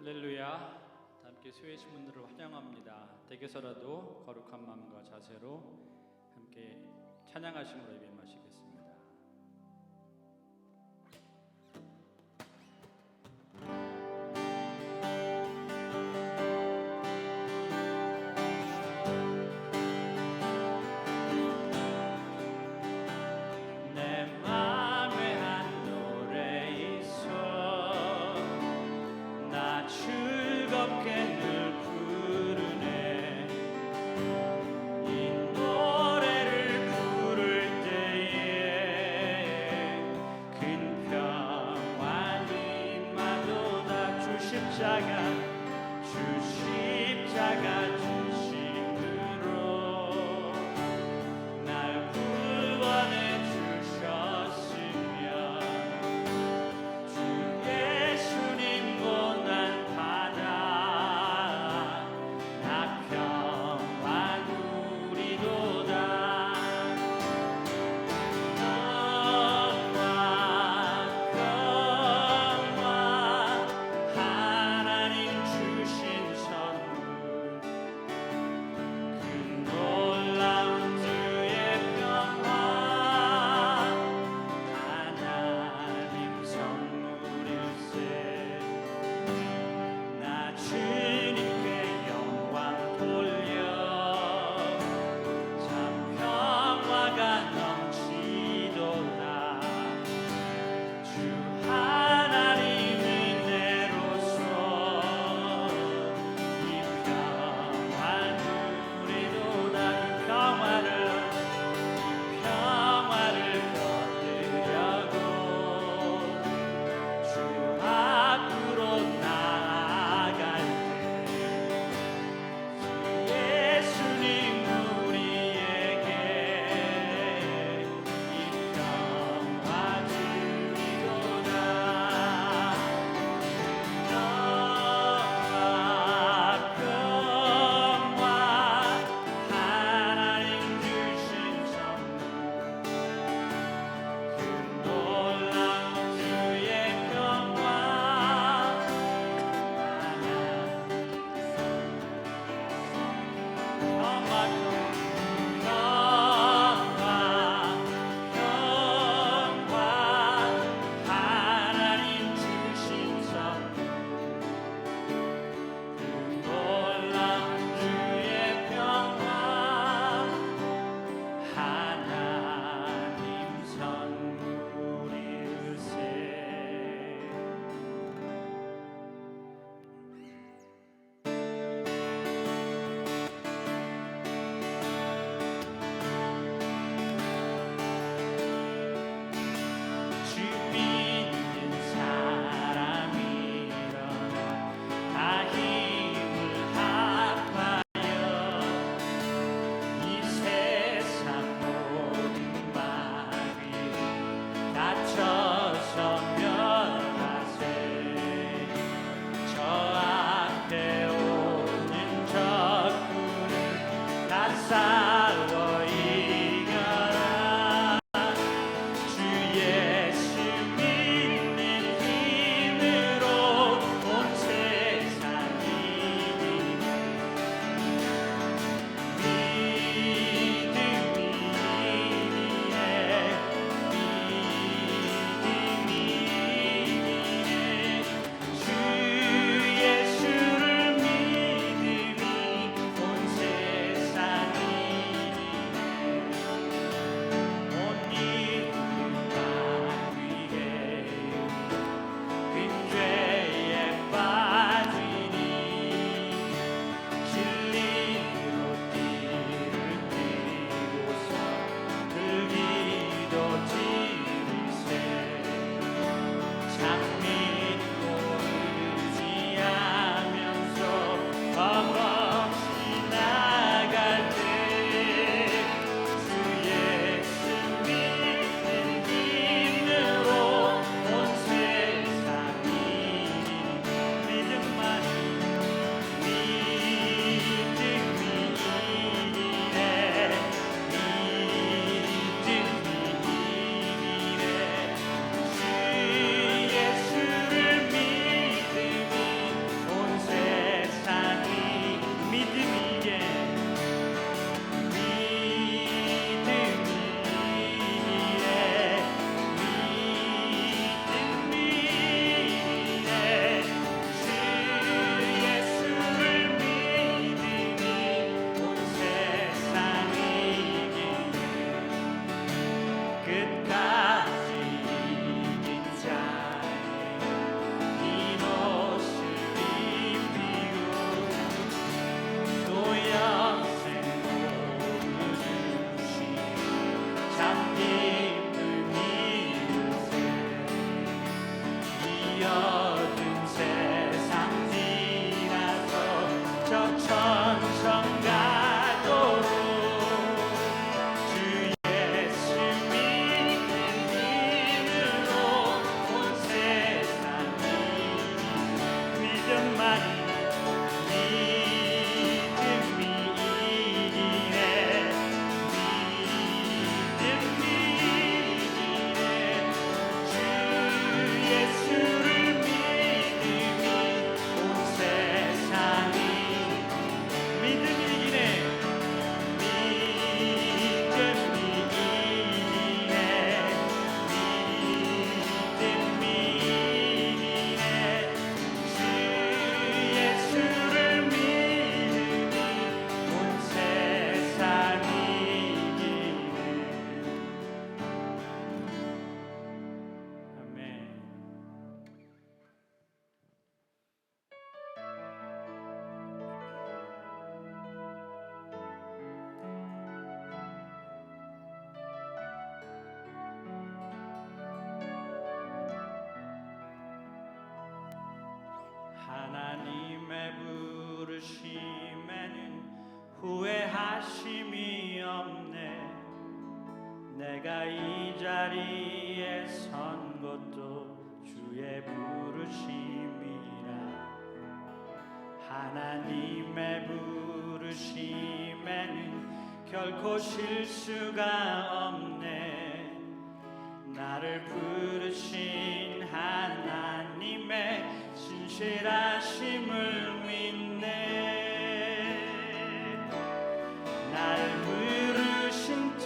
할렐루야. 다 함께 수혜신 분들을 환영합니다. 댁에서라도 거룩한 마음과 자세로 함께 찬양하심으로 예배 마치겠습니다. 십자가 중심으로 날 구원해 주셨으며 주 예수님 고난 받아 나 평안 누리도다. 영광 하나님 주신 선물 후회하심이 없네. 내가 이 자리에 선 것도 주의 부르심이라. 하나님의 부르심에는 결코 실수가 없네. 나를 부르신 하나님의 신실하심을 믿네. 날 부르신 뜻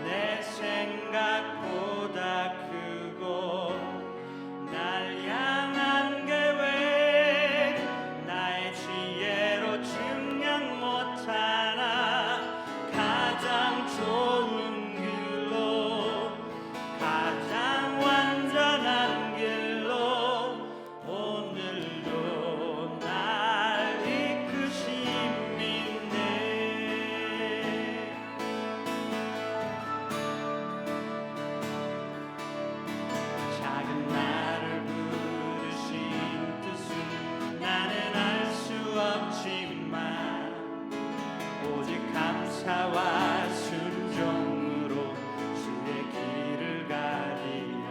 내 생각보다 크고, 날 향한 계획 나의 지혜로 증량 못하나. 가장 좋은 길로, 가장 완전한 길로 오늘도 날 이끄심 믿네. 작은 나를 부르신 뜻은 나는 알 수 없지만, 오직 감사와 순종으로 주의 길을 가리라.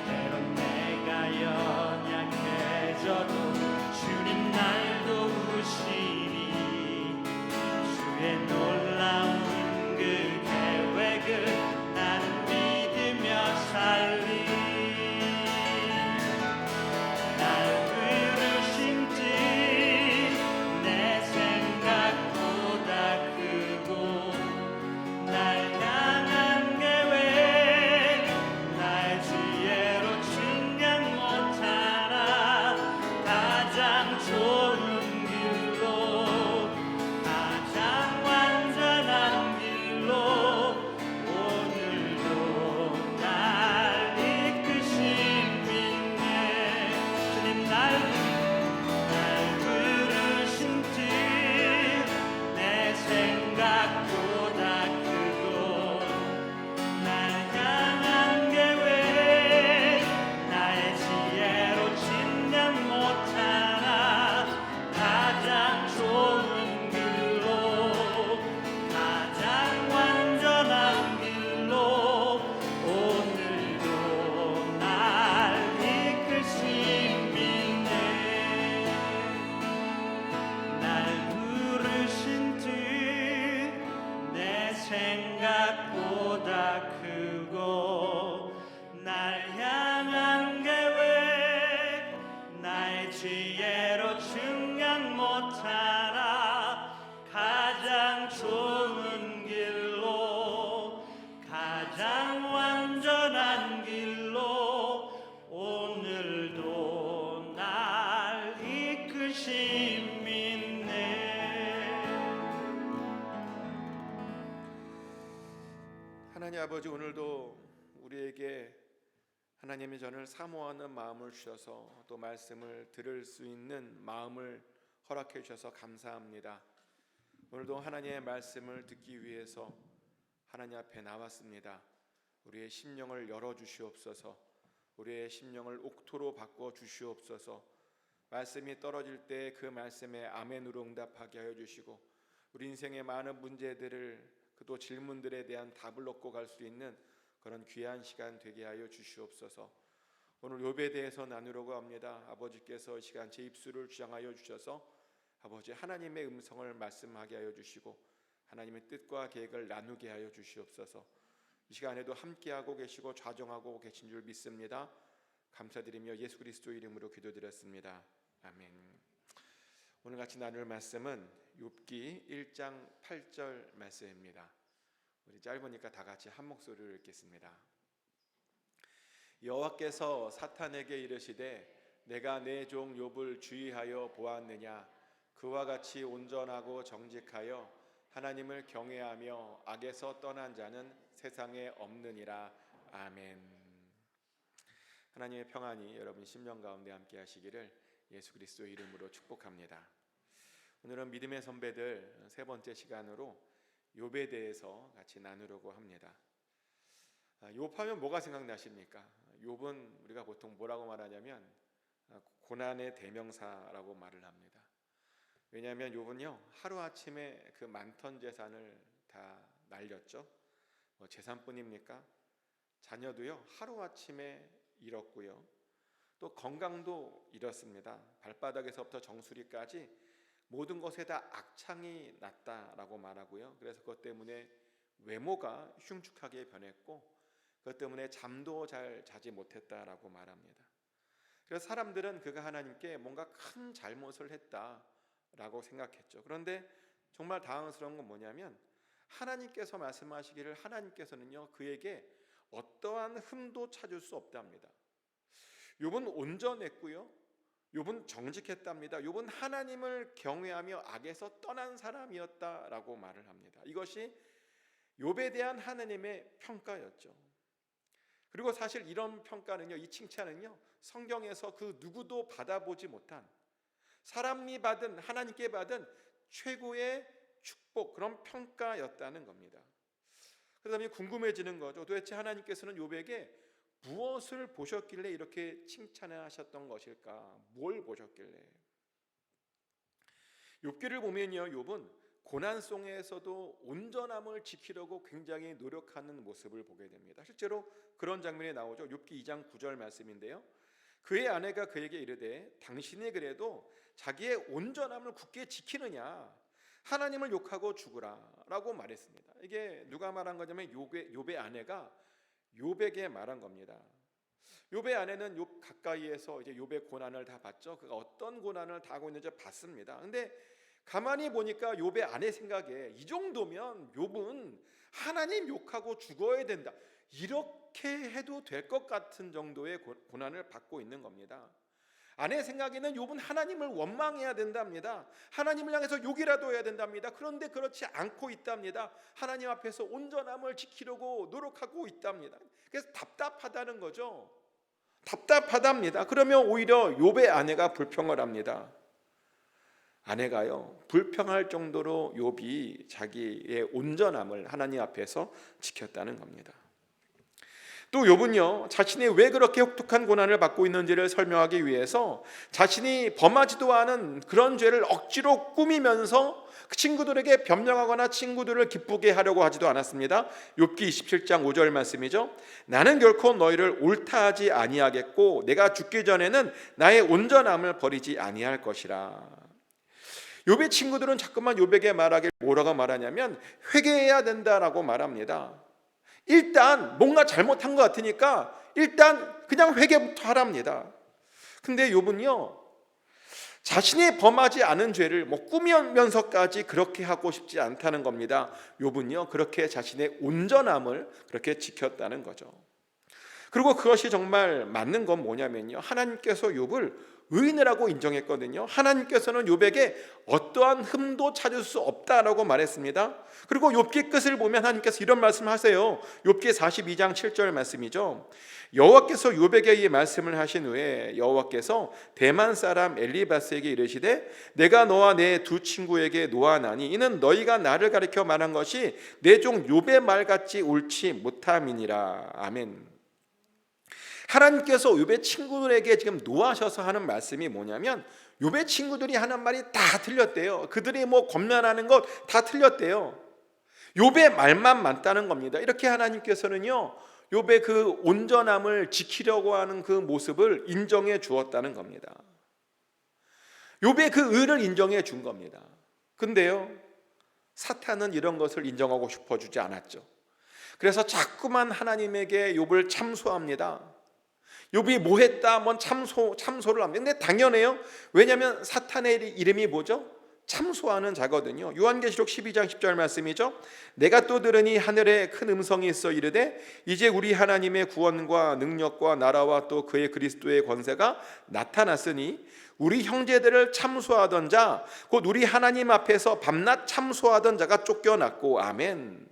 때론 내가 연약해져도 주님 날 도우시니, 주의 놀라운 그 계획을 나는 믿으며 살리. 날 부르신 뜻 내 생각보다 크고, 날 향한 계획 나의 지혜로 증량 못하나. 가장 좋은 길로, 가장 완전한 길로 오늘도 날 이끄심 믿네. 주님 날 부르신 뜻 내 생각보다 크고, 날 향한 계획 나의 지혜로 증량 못하나. 가장 좋은 길로, 가장 완전한 길로 오늘도 날 이끄심 믿네. 날 부르신 뜻 내 생각보다 크고, 날 향한 계획 나의 지혜로 증량 못하나. 가장 좋은 길로, 가장 완전한 길로 오늘도 날 이끄심 믿네. 하나님 아버지, 오늘도 우리에게 하나님의 전을 사모하는 마음을 주셔서 또 말씀을 들을 수 있는 마음을 허락해 주셔서 감사합니다. 오늘도 하나님의 말씀을 듣기 위해서 하나님 앞에 나왔습니다. 우리의 심령을 열어주시옵소서. 우리의 심령을 옥토로 바꿔 주시옵소서. 말씀이 떨어질 때 그 말씀에 아멘으로 응답하게 하여 주시고, 우리 인생의 많은 문제들을 또 질문들에 대한 답을 얻고 갈 수 있는 그런 귀한 시간 되게 하여 주시옵소서. 오늘 욥에 대해서 나누려고 합니다. 아버지께서 이 시간 제 입술을 주장하여 주셔서 아버지 하나님의 음성을 말씀하게 하여 주시고, 하나님의 뜻과 계획을 나누게 하여 주시옵소서. 이 시간에도 함께하고 계시고 좌정하고 계신 줄 믿습니다. 감사드리며 예수 그리스도 이름으로 기도드렸습니다. 아멘. 오늘 같이 나눌 말씀은 욥기 1장 8절 말씀입니다. 우리 짧으니까 다 같이 한 목소리로 읽겠습니다. 여호와께서 사탄에게 이르시되 내가 내 종 욥을 주의하여 보았느냐. 그와 같이 온전하고 정직하여 하나님을 경외하며 악에서 떠난 자는 세상에 없느니라. 아멘. 하나님의 평안이 여러분 심령 가운데 함께 하시기를 예수 그리스도 이름으로 축복합니다. 오늘은 믿음의 선배들 세 번째 시간으로 욥에 대해서 같이 나누려고 합니다. 욥하면 뭐가 생각나십니까? 욥은 우리가 보통 뭐라고 말하냐면 고난의 대명사라고 말을 합니다. 왜냐하면 욥은요 하루아침에 그 많던 재산을 다 날렸죠. 재산뿐입니까? 자녀도요 하루아침에 잃었고요. 또 건강도 잃었습니다. 발바닥에서부터 정수리까지 모든 것에 다 악창이 났다라고 말하고요. 그래서 그것 때문에 외모가 흉측하게 변했고 그것 때문에 잠도 잘 자지 못했다라고 말합니다. 그래서 사람들은 그가 하나님께 뭔가 큰 잘못을 했다라고 생각했죠. 그런데 정말 당황스러운 건 뭐냐면 하나님께서 말씀하시기를 하나님께서는요 그에게 어떠한 흠도 찾을 수 없답니다. 욥은 온전했고요, 욥은 정직했답니다. 욥은 하나님을 경외하며 악에서 떠난 사람이었다라고 말을 합니다. 이것이 욥에 대한 하나님의 평가였죠. 그리고 사실 이런 평가는요, 이 칭찬은요 성경에서 그 누구도 받아보지 못한, 사람이 받은, 하나님께 받은 최고의 축복, 그런 평가였다는 겁니다. 그다음에 궁금해지는 거죠. 도대체 하나님께서는 욥에게 무엇을 보셨길래 이렇게 칭찬하셨던 것일까? 뭘 보셨길래? 욥기를 보면요, 욥은 고난 속에서도 온전함을 지키려고 굉장히 노력하는 모습을 보게 됩니다. 실제로 그런 장면이 나오죠. 욥기 2장 9절 말씀인데요, 그의 아내가 그에게 이르되 당신이 그래도 자기의 온전함을 굳게 지키느냐, 하나님을 욕하고 죽으라 라고 말했습니다. 이게 누가 말한 거냐면 욥의 아내가 욥에게 말한 겁니다. 욥의 아내는 욥 가까이에서 이제 욥의 고난을 다 봤죠. 그가 어떤 고난을 당하고 있는지 봤습니다. 근데 가만히 보니까 욥의 아내 생각에 이 정도면 욥은 하나님 욕하고 죽어야 된다, 이렇게 해도 될 것 같은 정도의 고난을 받고 있는 겁니다. 아내 생각에는 욥은 하나님을 원망해야 된답니다. 하나님을 향해서 욕이라도 해야 된답니다. 그런데 그렇지 않고 있답니다. 하나님 앞에서 온전함을 지키려고 노력하고 있답니다. 그래서 답답하다는 거죠. 답답하답니다. 그러면 오히려 욥의 아내가 불평을 합니다. 아내가요 불평할 정도로 욥이 자기의 온전함을 하나님 앞에서 지켰다는 겁니다. 또 욥은요 자신이 왜 그렇게 혹독한 고난을 받고 있는지를 설명하기 위해서 자신이 범하지도 않은 그런 죄를 억지로 꾸미면서 그 친구들에게 변명하거나 친구들을 기쁘게 하려고 하지도 않았습니다. 욥기 27장 5절 말씀이죠. 나는 결코 너희를 옳다 하지 아니하겠고 내가 죽기 전에는 나의 온전함을 버리지 아니할 것이라. 욥의 친구들은 자꾸만 욥에게 말하길 뭐라고 말하냐면 회개해야 된다라고 말합니다. 일단 뭔가 잘못한 것 같으니까 일단 그냥 회개부터 하랍니다. 근데 욥은요 자신이 범하지 않은 죄를 꾸미면서까지 그렇게 하고 싶지 않다는 겁니다. 욥은요 그렇게 자신의 온전함을 그렇게 지켰다는 거죠. 그리고 그것이 정말 맞는 건 뭐냐면요, 하나님께서 욥을 의인이라고 인정했거든요. 하나님께서는 욥에게 어떠한 흠도 찾을 수 없다라고 말했습니다. 그리고 욥기 끝을 보면 하나님께서 이런 말씀을 하세요. 욥기 42장 7절 말씀이죠. 여호와께서 욥에게 이 말씀을 하신 후에 여호와께서 대만 사람 엘리바스에게 이르시되 내가 너와 내 두 친구에게 노하나니 이는 너희가 나를 가리켜 말한 것이 내 종 욥의 말같이 옳지 못함이니라. 아멘. 하나님께서 욥의 친구들에게 지금 노하셔서 하는 말씀이 뭐냐면 욥의 친구들이 하는 말이 다 틀렸대요. 그들이 권면하는 것 다 틀렸대요. 욥의 말만 맞다는 겁니다. 이렇게 하나님께서는요 욥의 그 온전함을 지키려고 하는 그 모습을 인정해 주었다는 겁니다. 욥의 그 의를 인정해 준 겁니다. 근데요 사탄은 이런 것을 인정하고 싶어주지 않았죠. 그래서 자꾸만 하나님에게 욥을 참소합니다. 욥이 뭐 했다? 참소를 합니다. 근데 당연해요. 왜냐하면 사탄의 이름이 뭐죠? 참소하는 자거든요. 요한계시록 12장 10절 말씀이죠. 내가 또 들으니 하늘에 큰 음성이 있어 이르되 이제 우리 하나님의 구원과 능력과 나라와 또 그의 그리스도의 권세가 나타났으니 우리 형제들을 참소하던 자 곧 우리 하나님 앞에서 밤낮 참소하던 자가 쫓겨났고. 아멘.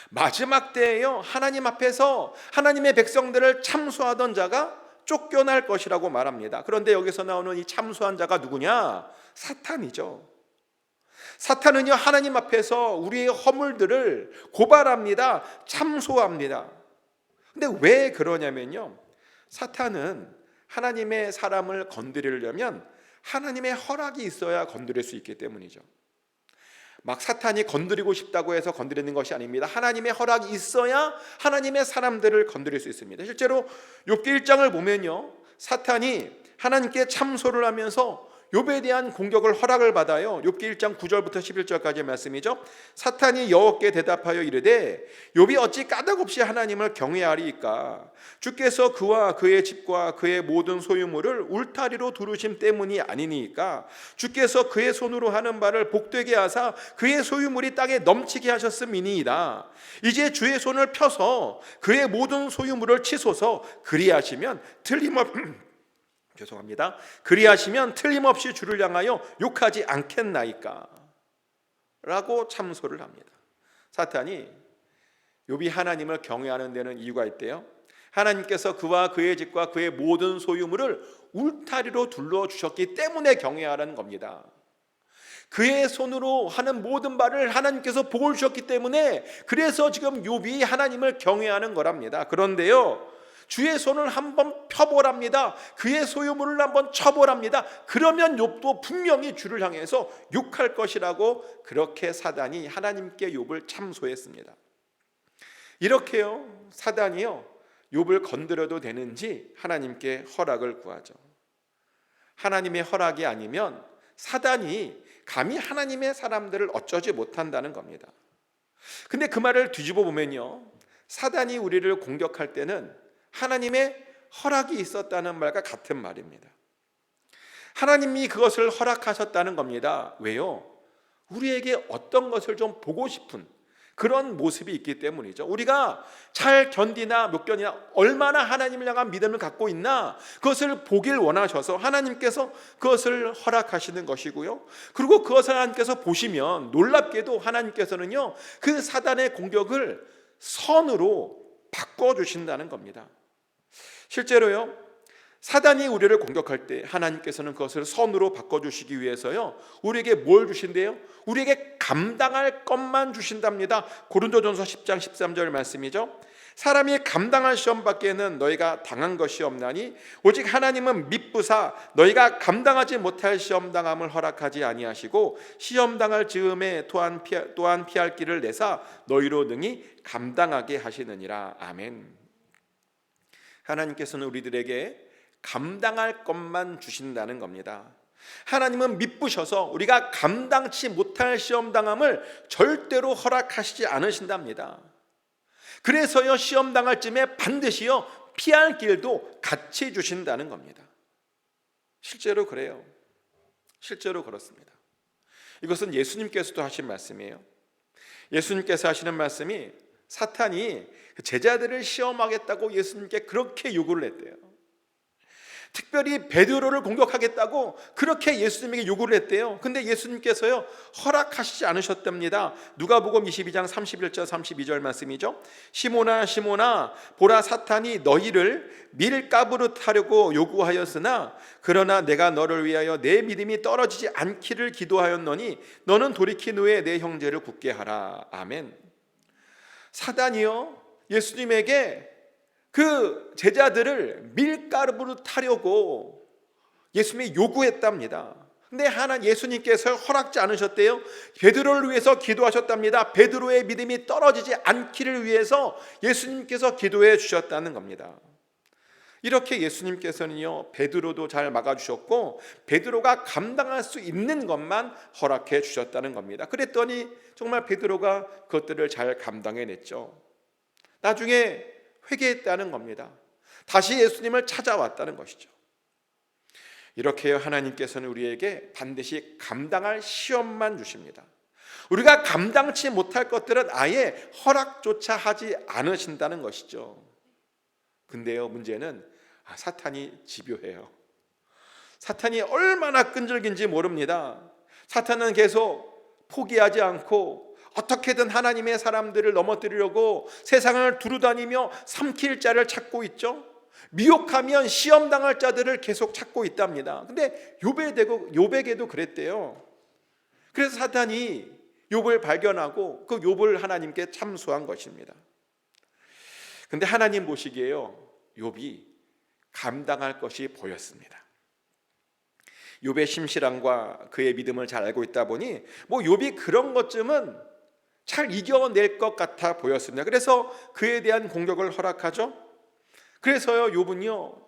마지막 때에요 하나님 앞에서 하나님의 백성들을 참소하던 자가 쫓겨날 것이라고 말합니다. 그런데 여기서 나오는 이 참소한 자가 누구냐? 사탄이죠. 사탄은요 하나님 앞에서 우리의 허물들을 고발합니다. 참소합니다. 근데 왜 그러냐면요 사탄은 하나님의 사람을 건드리려면 하나님의 허락이 있어야 건드릴 수 있기 때문이죠. 막 사탄이 건드리고 싶다고 해서 건드리는 것이 아닙니다. 하나님의 허락이 있어야 하나님의 사람들을 건드릴 수 있습니다. 실제로 욥기 1장을 보면요, 사탄이 하나님께 참소를 하면서 욥에 대한 공격을 허락을 받아요. 욥기 1장 9절부터 11절까지의 말씀이죠. 사탄이 여호와께 대답하여 이르되 욥이 어찌 까닭없이 하나님을 경외하리이까? 주께서 그와 그의 집과 그의 모든 소유물을 울타리로 두르심 때문이 아니니까? 주께서 그의 손으로 하는 바를 복되게 하사 그의 소유물이 땅에 넘치게 하셨음이니이다. 이제 주의 손을 펴서 그의 모든 소유물을 치소서. 그리하시면 틀림없이 주를 향하여 욕하지 않겠나이까? 라고 참소를 합니다. 사탄이 욥이 하나님을 경외하는 데는 이유가 있대요. 하나님께서 그와 그의 집과 그의 모든 소유물을 울타리로 둘러주셨기 때문에 경외하라는 겁니다. 그의 손으로 하는 모든 바를 하나님께서 복을 주셨기 때문에, 그래서 지금 욥이 하나님을 경외하는 거랍니다. 그런데요, 주의 손을 한번 펴보랍니다. 그의 소유물을 한번 쳐보랍니다. 그러면 욥도 분명히 주를 향해서 욕할 것이라고, 그렇게 사단이 하나님께 욥을 참소했습니다. 이렇게요, 사단이요, 욥을 건드려도 되는지 하나님께 허락을 구하죠. 하나님의 허락이 아니면 사단이 감히 하나님의 사람들을 어쩌지 못한다는 겁니다. 근데 그 말을 뒤집어 보면요, 사단이 우리를 공격할 때는 하나님의 허락이 있었다는 말과 같은 말입니다. 하나님이 그것을 허락하셨다는 겁니다. 왜요? 우리에게 어떤 것을 좀 보고 싶은 그런 모습이 있기 때문이죠. 우리가 잘 견디나 못 견디나 얼마나 하나님을 향한 믿음을 갖고 있나, 그것을 보길 원하셔서 하나님께서 그것을 허락하시는 것이고요. 그리고 그것을 하나님께서 보시면 놀랍게도 하나님께서는요, 그 사단의 공격을 선으로 바꿔주신다는 겁니다. 실제로요, 사단이 우리를 공격할 때 하나님께서는 그것을 선으로 바꿔주시기 위해서요, 우리에게 뭘 주신대요? 우리에게 감당할 것만 주신답니다. 고린도전서 10장 13절 말씀이죠. 사람이 감당할 시험 밖에는 너희가 당한 것이 없나니 오직 하나님은 미쁘사 너희가 감당하지 못할 시험 당함을 허락하지 아니하시고 시험 당할 즈음에 또한 피할 길을 내사 너희로 능히 감당하게 하시느니라. 아멘. 하나님께서는 우리들에게 감당할 것만 주신다는 겁니다. 하나님은 미쁘셔서 우리가 감당치 못할 시험당함을 절대로 허락하시지 않으신답니다. 그래서요, 시험당할 쯤에 반드시요 피할 길도 같이 주신다는 겁니다. 실제로 그래요. 실제로 그렇습니다. 이것은 예수님께서도 하신 말씀이에요. 예수님께서 하시는 말씀이, 사탄이 제자들을 시험하겠다고 예수님께 그렇게 요구를 했대요. 특별히 베드로를 공격하겠다고 그렇게 예수님에게 요구를 했대요. 근데 예수님께서요, 허락하시지 않으셨답니다. 누가복음 22장 31절 32절 말씀이죠. 시몬아 시몬아 보라, 사탄이 너희를 밀가부릇 하려고 요구하였으나 그러나 내가 너를 위하여 내 믿음이 떨어지지 않기를 기도하였노니 너는 돌이킨 후에 내 형제를 굳게 하라. 아멘. 사단이요, 예수님에게 그 제자들을 밀가루로 타려고 예수님이 요구했답니다. 근데 예수님께서 허락지 않으셨대요. 베드로를 위해서 기도하셨답니다. 베드로의 믿음이 떨어지지 않기를 위해서 예수님께서 기도해 주셨다는 겁니다. 이렇게 예수님께서는요, 베드로도 잘 막아주셨고 베드로가 감당할 수 있는 것만 허락해 주셨다는 겁니다. 그랬더니 정말 베드로가 그것들을 잘 감당해냈죠. 나중에 회개했다는 겁니다. 다시 예수님을 찾아왔다는 것이죠. 이렇게 하나님께서는 우리에게 반드시 감당할 시험만 주십니다. 우리가 감당치 못할 것들은 아예 허락조차 하지 않으신다는 것이죠. 근데요, 문제는 사탄이 집요해요. 사탄이 얼마나 끈질긴지 모릅니다. 사탄은 계속 포기하지 않고 어떻게든 하나님의 사람들을 넘어뜨리려고 세상을 두루다니며 삼킬 자를 찾고 있죠. 미혹하면 시험당할 자들을 계속 찾고 있답니다. 근데 욥에게도 그랬대요. 그래서 사탄이 욥을 발견하고 그 욥을 하나님께 참소한 것입니다. 근데 하나님 보시기에요, 욥이 감당할 것이 보였습니다. 욥의 심실함과 그의 믿음을 잘 알고 있다 보니 욥이 그런 것쯤은 잘 이겨낼 것 같아 보였습니다. 그래서 그에 대한 공격을 허락하죠. 그래서요, 욥은요,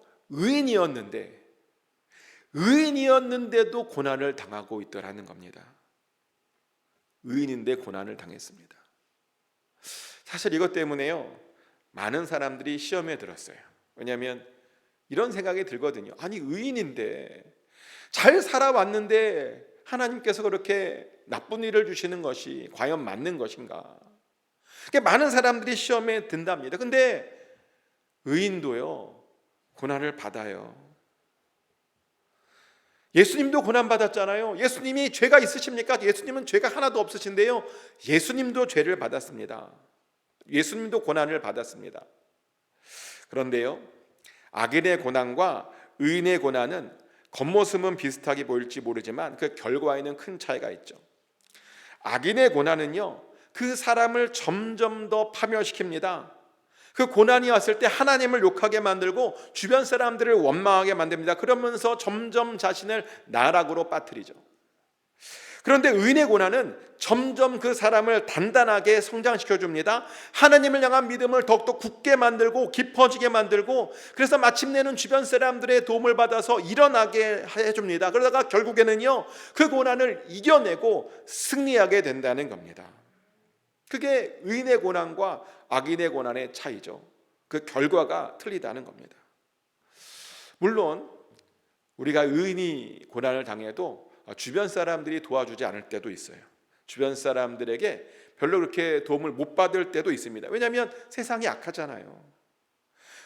의인이었는데도 고난을 당하고 있더라는 겁니다. 의인인데 고난을 당했습니다. 사실 이것 때문에요, 많은 사람들이 시험에 들었어요. 왜냐하면 이런 생각이 들거든요. 아니, 의인인데, 잘 살아왔는데 하나님께서 그렇게 나쁜 일을 주시는 것이 과연 맞는 것인가? 많은 사람들이 시험에 든답니다. 근데 의인도요, 고난을 받아요. 예수님도 고난 받았잖아요. 예수님이 죄가 있으십니까? 예수님은 죄가 하나도 없으신데요, 예수님도 죄를 받았습니다. 예수님도 고난을 받았습니다. 그런데요, 악인의 고난과 의인의 고난은 겉모습은 비슷하게 보일지 모르지만 그 결과에는 큰 차이가 있죠. 악인의 고난은요, 그 사람을 점점 더 파멸시킵니다. 그 고난이 왔을 때 하나님을 욕하게 만들고 주변 사람들을 원망하게 만듭니다. 그러면서 점점 자신을 나락으로 빠뜨리죠. 그런데 의인의 고난은 점점 그 사람을 단단하게 성장시켜 줍니다. 하나님을 향한 믿음을 더욱더 굳게 만들고 깊어지게 만들고, 그래서 마침내는 주변 사람들의 도움을 받아서 일어나게 해줍니다. 그러다가 결국에는요, 그 고난을 이겨내고 승리하게 된다는 겁니다. 그게 의인의 고난과 악인의 고난의 차이죠. 그 결과가 틀리다는 겁니다. 물론 우리가 의인이 고난을 당해도 주변 사람들이 도와주지 않을 때도 있어요. 주변 사람들에게 별로 그렇게 도움을 못 받을 때도 있습니다. 왜냐하면 세상이 악하잖아요.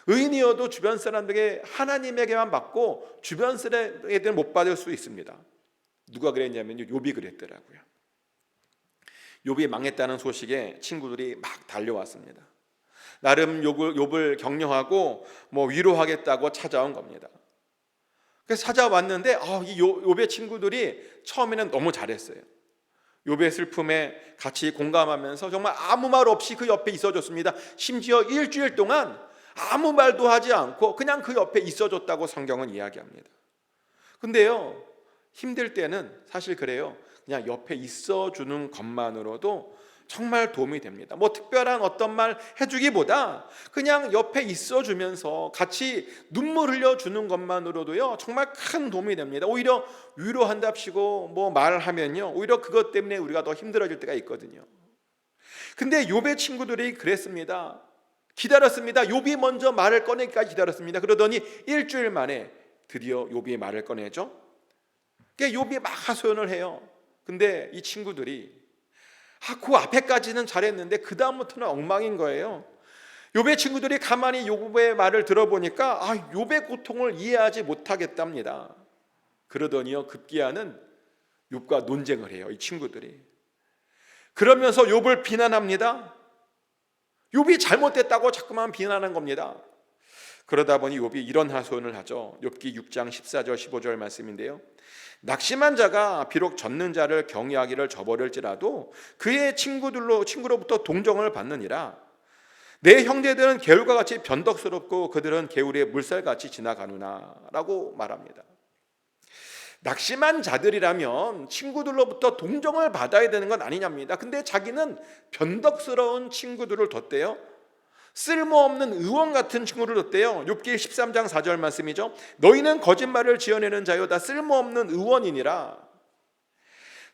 의인이어도 주변 사람들에게 하나님에게만 받고 주변 사람에게는 못 받을 수 있습니다. 누가 그랬냐면 욥이 그랬더라고요. 욥이 망했다는 소식에 친구들이 막 달려왔습니다. 나름 욥을 격려하고 위로하겠다고 찾아온 겁니다. 그래서 찾아왔는데 이 욥의 친구들이 처음에는 너무 잘했어요. 욥의 슬픔에 같이 공감하면서 정말 아무 말 없이 그 옆에 있어줬습니다. 심지어 일주일 동안 아무 말도 하지 않고 그냥 그 옆에 있어줬다고 성경은 이야기합니다. 근데요, 힘들 때는 사실 그래요. 그냥 옆에 있어주는 것만으로도 정말 도움이 됩니다. 특별한 어떤 말 해주기보다 그냥 옆에 있어주면서 같이 눈물 흘려주는 것만으로도요, 정말 큰 도움이 됩니다. 오히려 위로한답시고 말하면요, 오히려 그것 때문에 우리가 더 힘들어질 때가 있거든요. 근데 욥의 친구들이 그랬습니다. 기다렸습니다. 욥이 먼저 말을 꺼내기까지 기다렸습니다. 그러더니 일주일 만에 드디어 욥이 말을 꺼내죠. 욥이 막 하소연을 해요. 근데 이 친구들이 그 앞에까지는 잘했는데 그 다음부터는 엉망인 거예요. 욥의 친구들이 가만히 욥의 말을 들어보니까 욥의 고통을 이해하지 못하겠답니다. 그러더니요, 급기야는 욥과 논쟁을 해요, 이 친구들이. 그러면서 욥을 비난합니다. 욥이 잘못됐다고 자꾸만 비난하는 겁니다. 그러다 보니 욥이 이런 하소연을 하죠. 욥기 6장 14절 15절 말씀인데요, 낙심한 자가 비록 젖는 자를 경외하기를 저버릴지라도 그의 친구로부터 동정을 받느니라. 내 형제들은 개울과 같이 변덕스럽고 그들은 개울의 물살같이 지나가누나 라고 말합니다. 낙심한 자들이라면 친구들로부터 동정을 받아야 되는 건 아니냐입니다. 근데 자기는 변덕스러운 친구들을 뒀대요. 쓸모없는 의원 같은 친구를 뒀대요. 욥기 13장 4절 말씀이죠. 너희는 거짓말을 지어내는 자요 다 쓸모없는 의원이니라.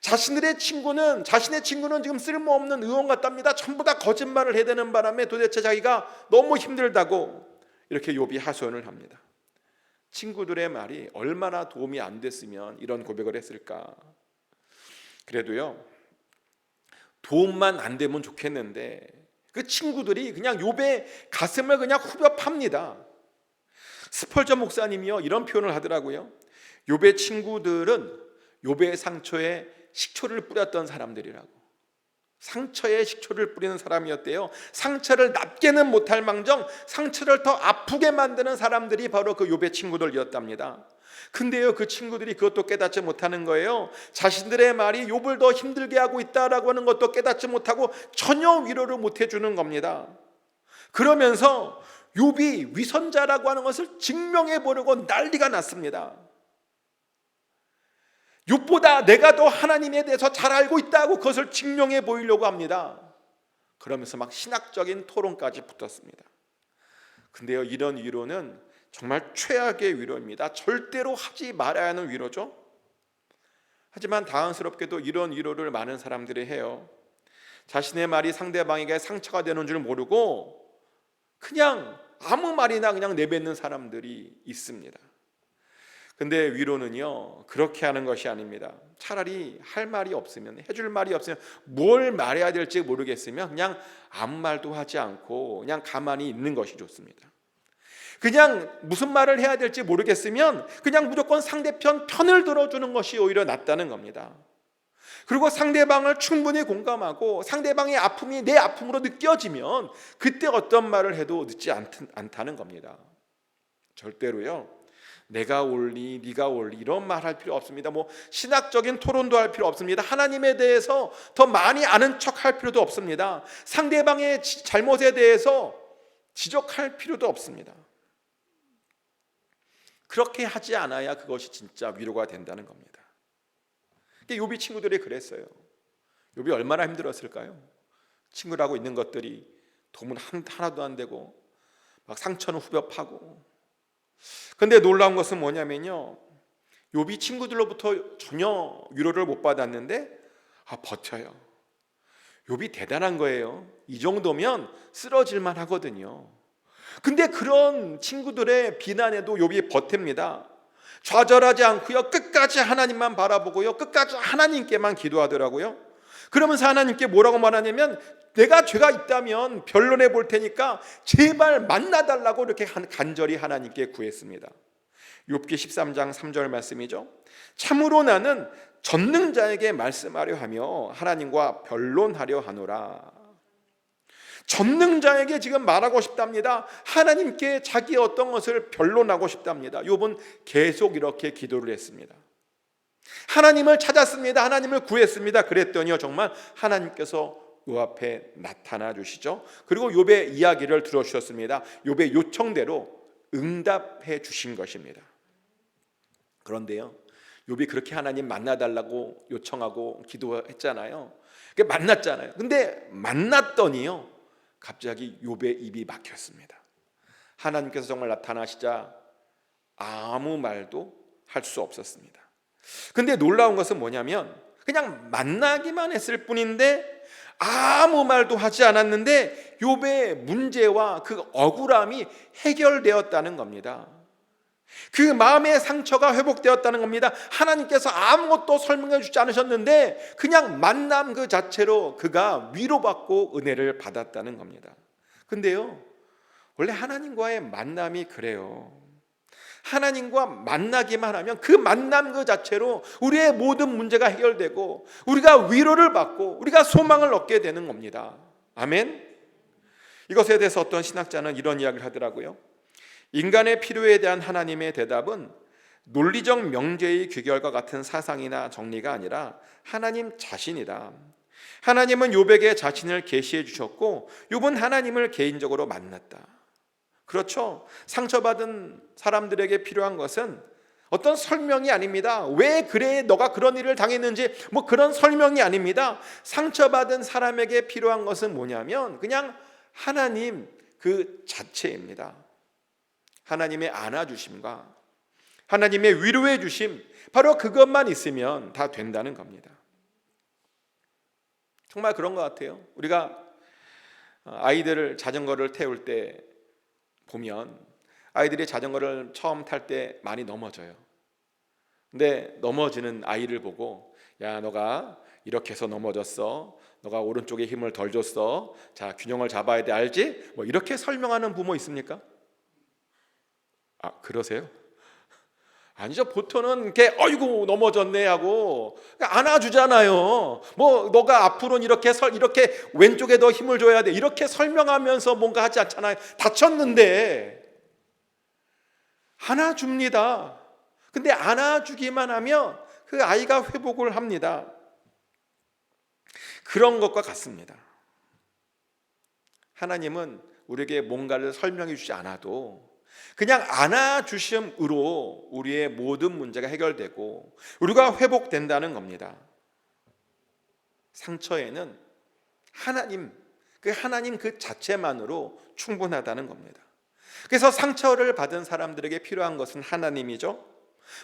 자신의 친구는 지금 쓸모없는 의원 같답니다. 전부 다 거짓말을 해대는 바람에 도대체 자기가 너무 힘들다고 이렇게 욥이 하소연을 합니다. 친구들의 말이 얼마나 도움이 안 됐으면 이런 고백을 했을까. 그래도요, 도움만 안 되면 좋겠는데 그 친구들이 그냥 욥의 가슴을 그냥 후벼 팝니다. 스펄전 목사님이요, 이런 표현을 하더라고요. 욥의 친구들은 욥의 상처에 식초를 뿌렸던 사람들이라고. 상처에 식초를 뿌리는 사람이었대요. 상처를 낫게는 못할 망정 상처를 더 아프게 만드는 사람들이 바로 그 욥의 친구들이었답니다. 근데요, 그 친구들이 그것도 깨닫지 못하는 거예요. 자신들의 말이 욥을 더 힘들게 하고 있다라고 하는 것도 깨닫지 못하고 전혀 위로를 못 해주는 겁니다. 그러면서 욥이 위선자라고 하는 것을 증명해 보려고 난리가 났습니다. 욥보다 내가 더 하나님에 대해서 잘 알고 있다고 그것을 증명해 보이려고 합니다. 그러면서 막 신학적인 토론까지 붙었습니다. 근데요, 이런 위로는 정말 최악의 위로입니다. 절대로 하지 말아야 하는 위로죠. 하지만 당황스럽게도 이런 위로를 많은 사람들이 해요. 자신의 말이 상대방에게 상처가 되는 줄 모르고 그냥 아무 말이나 그냥 내뱉는 사람들이 있습니다. 근데 위로는요, 그렇게 하는 것이 아닙니다. 차라리 할 말이 없으면, 해줄 말이 없으면, 뭘 말해야 될지 모르겠으면 그냥 아무 말도 하지 않고 그냥 가만히 있는 것이 좋습니다. 그냥 무슨 말을 해야 될지 모르겠으면 그냥 무조건 상대편 편을 들어주는 것이 오히려 낫다는 겁니다. 그리고 상대방을 충분히 공감하고 상대방의 아픔이 내 아픔으로 느껴지면 그때 어떤 말을 해도 늦지 않다는 겁니다. 절대로요, 내가 옳니 네가 옳니 이런 말 할 필요 없습니다. 신학적인 토론도 할 필요 없습니다. 하나님에 대해서 더 많이 아는 척 할 필요도 없습니다. 상대방의 잘못에 대해서 지적할 필요도 없습니다. 그렇게 하지 않아야 그것이 진짜 위로가 된다는 겁니다. 욥이 친구들이 그랬어요. 욥이 얼마나 힘들었을까요? 친구라고 있는 것들이 도움 하나도 안 되고 막 상처는 후벼 파고. 근데 놀라운 것은 뭐냐면요, 욥이 친구들로부터 전혀 위로를 못 받았는데 버텨요. 욥이 대단한 거예요. 이 정도면 쓰러질만 하거든요. 근데 그런 친구들의 비난에도 욥이 버팁니다. 좌절하지 않고요, 끝까지 하나님만 바라보고요, 끝까지 하나님께만 기도하더라고요. 그러면서 하나님께 뭐라고 말하냐면, 내가 죄가 있다면 변론해 볼 테니까 제발 만나달라고 이렇게 간절히 하나님께 구했습니다. 욥기 13장 3절 말씀이죠. 참으로 나는 전능자에게 말씀하려 하며 하나님과 변론하려 하노라. 전능자에게 지금 말하고 싶답니다. 하나님께 자기의 어떤 것을 변론하고 싶답니다. 욥은 계속 이렇게 기도를 했습니다. 하나님을 찾았습니다. 하나님을 구했습니다. 그랬더니요, 정말 하나님께서 요 앞에 나타나 주시죠. 그리고 욥의 이야기를 들어주셨습니다. 욥의 요청대로 응답해 주신 것입니다. 그런데요, 욥이 그렇게 하나님 만나달라고 요청하고 기도했잖아요. 만났잖아요. 근데 만났더니요, 갑자기 욥의 입이 막혔습니다. 하나님께서 정말 나타나시자 아무 말도 할 수 없었습니다. 근데 놀라운 것은 뭐냐면, 그냥 만나기만 했을 뿐인데 아무 말도 하지 않았는데 욥의 문제와 그 억울함이 해결되었다는 겁니다. 그 마음의 상처가 회복되었다는 겁니다. 하나님께서 아무것도 설명해 주지 않으셨는데 그냥 만남 그 자체로 그가 위로받고 은혜를 받았다는 겁니다. 근데요, 원래 하나님과의 만남이 그래요. 하나님과 만나기만 하면 그 만남 그 자체로 우리의 모든 문제가 해결되고 우리가 위로를 받고 우리가 소망을 얻게 되는 겁니다. 아멘. 이것에 대해서 어떤 신학자는 이런 이야기를 하더라고요. 인간의 필요에 대한 하나님의 대답은 논리적 명제의 귀결과 같은 사상이나 정리가 아니라 하나님 자신이다. 하나님은 욥에게 자신을 계시해 주셨고 욥은 하나님을 개인적으로 만났다. 그렇죠. 상처받은 사람들에게 필요한 것은 어떤 설명이 아닙니다. 왜 그래 너가 그런 일을 당했는지 그런 설명이 아닙니다. 상처받은 사람에게 필요한 것은 뭐냐면 그냥 하나님 그 자체입니다. 하나님의 안아주심과 하나님의 위로해 주심, 바로 그것만 있으면 다 된다는 겁니다. 정말 그런 것 같아요. 우리가 아이들을 자전거를 태울 때 보면 아이들이 자전거를 처음 탈 때 많이 넘어져요. 근데 넘어지는 아이를 보고, 야, 너가 이렇게 해서 넘어졌어, 너가 오른쪽에 힘을 덜 줬어, 자 균형을 잡아야 돼, 알지? 이렇게 설명하는 부모 있습니까? 그러세요? 아니죠. 보통은 이렇게 어이구 넘어졌네 하고 안아주잖아요. 너가 앞으로는 이렇게 왼쪽에 더 힘을 줘야 돼, 이렇게 설명하면서 뭔가 하지 않잖아요. 다쳤는데 안아줍니다. 근데 안아주기만 하면 그 아이가 회복을 합니다. 그런 것과 같습니다. 하나님은 우리에게 뭔가를 설명해 주지 않아도 그냥 안아주심으로 우리의 모든 문제가 해결되고 우리가 회복된다는 겁니다. 상처에는 하나님, 그 하나님 그 자체만으로 충분하다는 겁니다. 그래서 상처를 받은 사람들에게 필요한 것은 하나님이죠.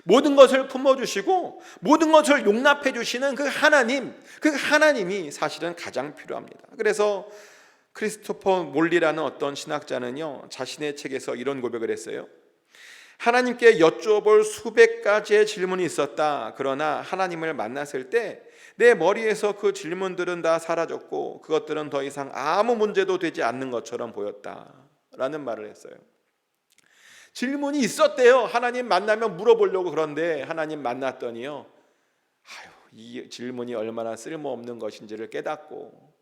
모든 것을 품어주시고 모든 것을 용납해 주시는 그 하나님이 사실은 가장 필요합니다. 그래서 크리스토퍼 몰리라는 어떤 신학자는요, 자신의 책에서 이런 고백을 했어요. 하나님께 여쭈어볼 수백 가지의 질문이 있었다. 그러나 하나님을 만났을 때 내 머리에서 그 질문들은 다 사라졌고 그것들은 더 이상 아무 문제도 되지 않는 것처럼 보였다 라는 말을 했어요. 질문이 있었대요. 하나님 만나면 물어보려고. 그런데 하나님 만났더니요, 이 질문이 얼마나 쓸모없는 것인지를 깨닫고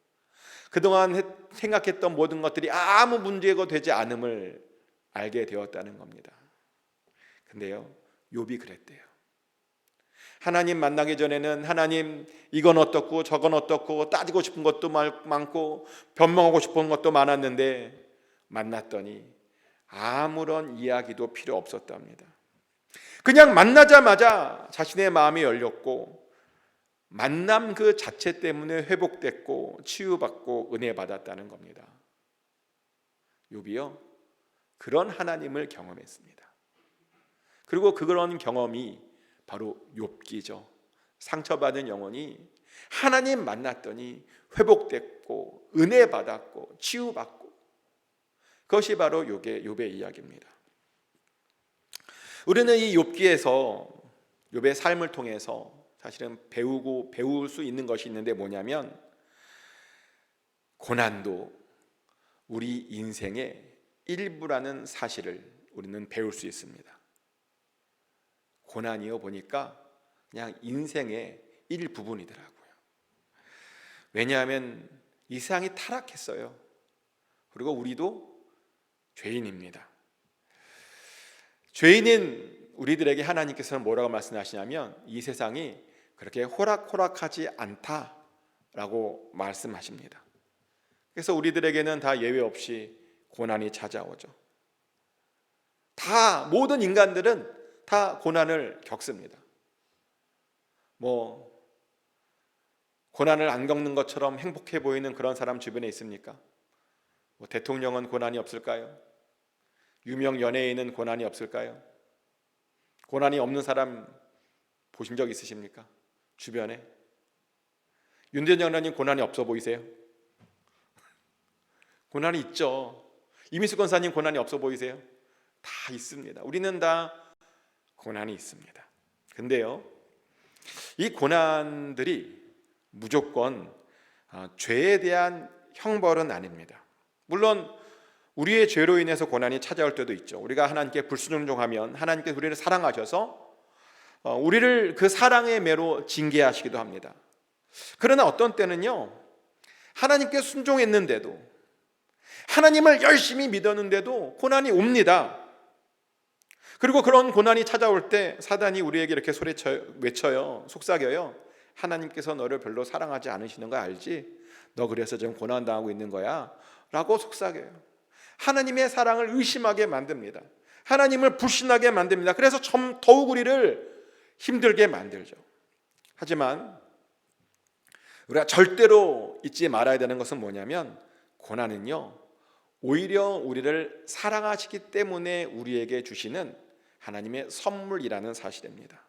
그동안 생각했던 모든 것들이 아무 문제가 되지 않음을 알게 되었다는 겁니다. 근데요, 욥이 그랬대요. 하나님 만나기 전에는 하나님 이건 어떻고 저건 어떻고 따지고 싶은 것도 많고 변명하고 싶은 것도 많았는데 만났더니 아무런 이야기도 필요 없었답니다. 그냥 만나자마자 자신의 마음이 열렸고 만남 그 자체 때문에 회복됐고 치유받고 은혜 받았다는 겁니다. 욥이요, 그런 하나님을 경험했습니다. 그리고 그런 경험이 바로 욥기죠. 상처받은 영혼이 하나님 만났더니 회복됐고 은혜 받았고 치유받고, 그것이 바로 욥의 이야기입니다. 우리는 이 욥기에서 욥의 삶을 통해서 사실은 배울 수 있는 것이 있는데 뭐냐면, 고난도 우리 인생의 일부라는 사실을 우리는 배울 수 있습니다. 고난이요 보니까 그냥 인생의 일부분이더라고요. 왜냐하면 이 세상이 타락했어요. 그리고 우리도 죄인입니다. 죄인인 우리들에게 하나님께서는 뭐라고 말씀하시냐면, 이 세상이 그렇게 호락호락하지 않다라고 말씀하십니다. 그래서 우리들에게는 다 예외 없이 고난이 찾아오죠. 모든 인간들은 다 고난을 겪습니다. 고난을 안 겪는 것처럼 행복해 보이는 그런 사람 주변에 있습니까? 대통령은 고난이 없을까요? 유명 연예인은 고난이 없을까요? 고난이 없는 사람 보신 적 있으십니까? 주변에? 윤대장님 고난이 없어 보이세요? 고난이 있죠. 이민수 권사님 고난이 없어 보이세요? 다 있습니다. 우리는 다 고난이 있습니다. 근데요, 이 고난들이 무조건 죄에 대한 형벌은 아닙니다. 물론 우리의 죄로 인해서 고난이 찾아올 때도 있죠. 우리가 하나님께 불순종하면 하나님께서 우리를 사랑하셔서 우리를 그 사랑의 매로 징계하시기도 합니다. 그러나 어떤 때는요, 하나님께 순종했는데도, 하나님을 열심히 믿었는데도 고난이 옵니다. 그리고 그런 고난이 찾아올 때 사단이 우리에게 이렇게 외쳐요. 속삭여요. 하나님께서 너를 별로 사랑하지 않으시는 거 알지? 너 그래서 지금 고난당하고 있는 거야 라고 속삭여요. 하나님의 사랑을 의심하게 만듭니다. 하나님을 불신하게 만듭니다. 그래서 더욱 우리를 힘들게 만들죠. 하지만 우리가 절대로 잊지 말아야 되는 것은 뭐냐면, 고난은요, 오히려 우리를 사랑하시기 때문에 우리에게 주시는 하나님의 선물이라는 사실입니다.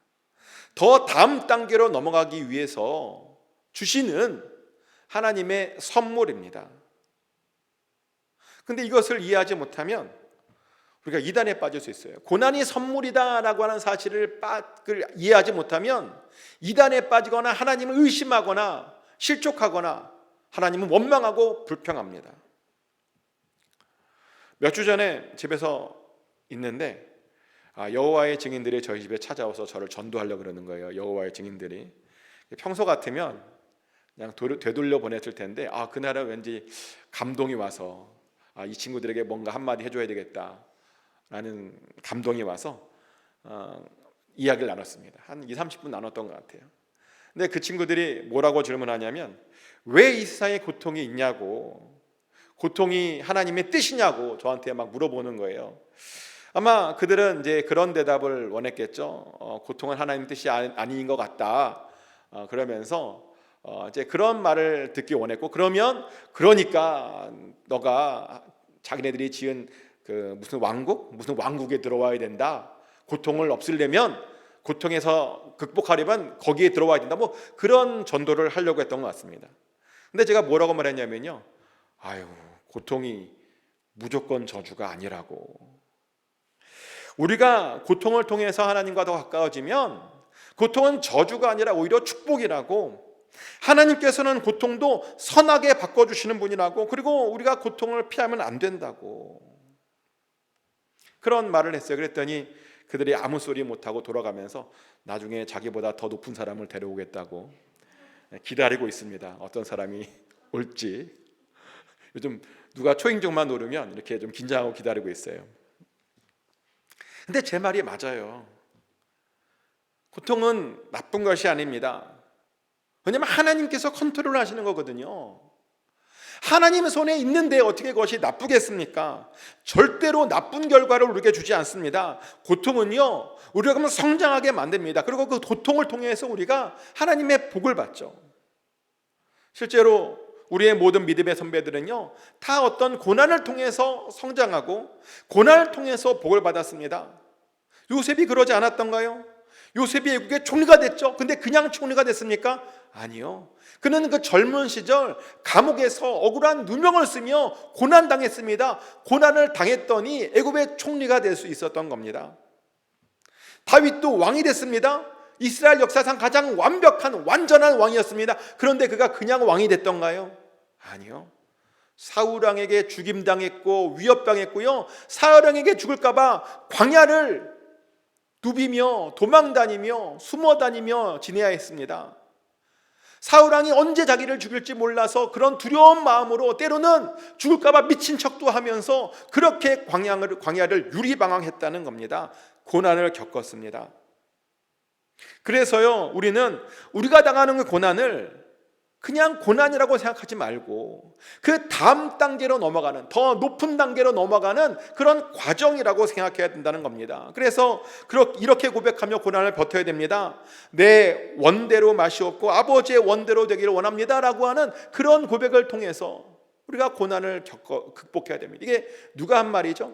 더 다음 단계로 넘어가기 위해서 주시는 하나님의 선물입니다. 근데 이것을 이해하지 못하면 우리가 이단에 빠질 수 있어요. 고난이 선물이다라고 하는 사실을 이해하지 못하면 이단에 빠지거나 하나님을 의심하거나 실족하거나 하나님은 원망하고 불평합니다. 몇 주 전에 집에서 있는데 여호와의 증인들이 저희 집에 찾아와서 저를 전도하려고 그러는 거예요. 여호와의 증인들이. 평소 같으면 그냥 되돌려 보냈을 텐데 그날은 왠지 감동이 와서 이 친구들에게 뭔가 한마디 해줘야 되겠다라는 감동이 와서 이야기를 나눴습니다. 한 20-30분 나눴던 것 같아요. 근데 그 친구들이 뭐라고 질문하냐면, 왜 이 세상에 고통이 있냐고, 고통이 하나님의 뜻이냐고 저한테 막 물어보는 거예요. 아마 그들은 이제 그런 대답을 원했겠죠. 고통은 하나님 뜻이 아닌 것 같다. 그러면서 이제 그런 말을 듣기 원했고, 그러니까 너가 자기네들이 지은 그 무슨 왕국에 들어와야 된다. 고통을 없애려면, 고통에서 극복하려면 거기에 들어와야 된다. 뭐 그런 전도를 하려고 했던 것 같습니다. 근데 제가 뭐라고 말했냐면요, 아유, 고통이 무조건 저주가 아니라고. 우리가 고통을 통해서 하나님과 더 가까워지면 고통은 저주가 아니라 오히려 축복이라고, 하나님께서는 고통도 선하게 바꿔주시는 분이라고, 그리고 우리가 고통을 피하면 안 된다고, 그런 말을 했어요. 그랬더니 그들이 아무 소리 못하고 돌아가면서 나중에 자기보다 더 높은 사람을 데려오겠다고 기다리고 있습니다. 어떤 사람이 올지. 요즘 누가 초인종만 누르면 이렇게 좀 긴장하고 기다리고 있어요. 근데 제 말이 맞아요. 고통은 나쁜 것이 아닙니다. 왜냐하면 하나님께서 컨트롤 하시는 거거든요. 하나님 손에 있는데 어떻게 그것이 나쁘겠습니까? 절대로 나쁜 결과를 우리에게 주지 않습니다. 고통은요, 우리가 그러면 성장하게 만듭니다. 그리고 그 고통을 통해서 우리가 하나님의 복을 받죠. 실제로 우리의 모든 믿음의 선배들은요, 다 어떤 고난을 통해서 성장하고 고난을 통해서 복을 받았습니다. 요셉이 그러지 않았던가요? 요셉이 애국의 총리가 됐죠. 근데 그냥 총리가 됐습니까? 아니요. 그는 그 젊은 시절 감옥에서 억울한 누명을 쓰며 고난당했습니다. 고난을 당했더니 애굽의 총리가 될 수 있었던 겁니다. 다윗도 왕이 됐습니다. 이스라엘 역사상 가장 완벽한 완전한 왕이었습니다. 그런데 그가 그냥 왕이 됐던가요? 아니요. 사울왕에게 죽임당했고 위협당했고요, 사울왕에게 죽을까봐 광야를 누비며 도망다니며 숨어다니며 지내야 했습니다. 사울왕이 언제 자기를 죽일지 몰라서 그런 두려운 마음으로 때로는 죽을까봐 미친 척도 하면서 그렇게 광야를 유리방황했다는 겁니다. 고난을 겪었습니다. 그래서요, 우리는 우리가 당하는 그 고난을 그냥 고난이라고 생각하지 말고 그 다음 단계로 넘어가는, 더 높은 단계로 넘어가는 그런 과정이라고 생각해야 된다는 겁니다. 그래서 이렇게 고백하며 고난을 버텨야 됩니다. 내 원대로 맛이 없고 아버지의 원대로 되기를 원합니다 라고 하는 그런 고백을 통해서 우리가 고난을 극복해야 됩니다. 이게 누가 한 말이죠?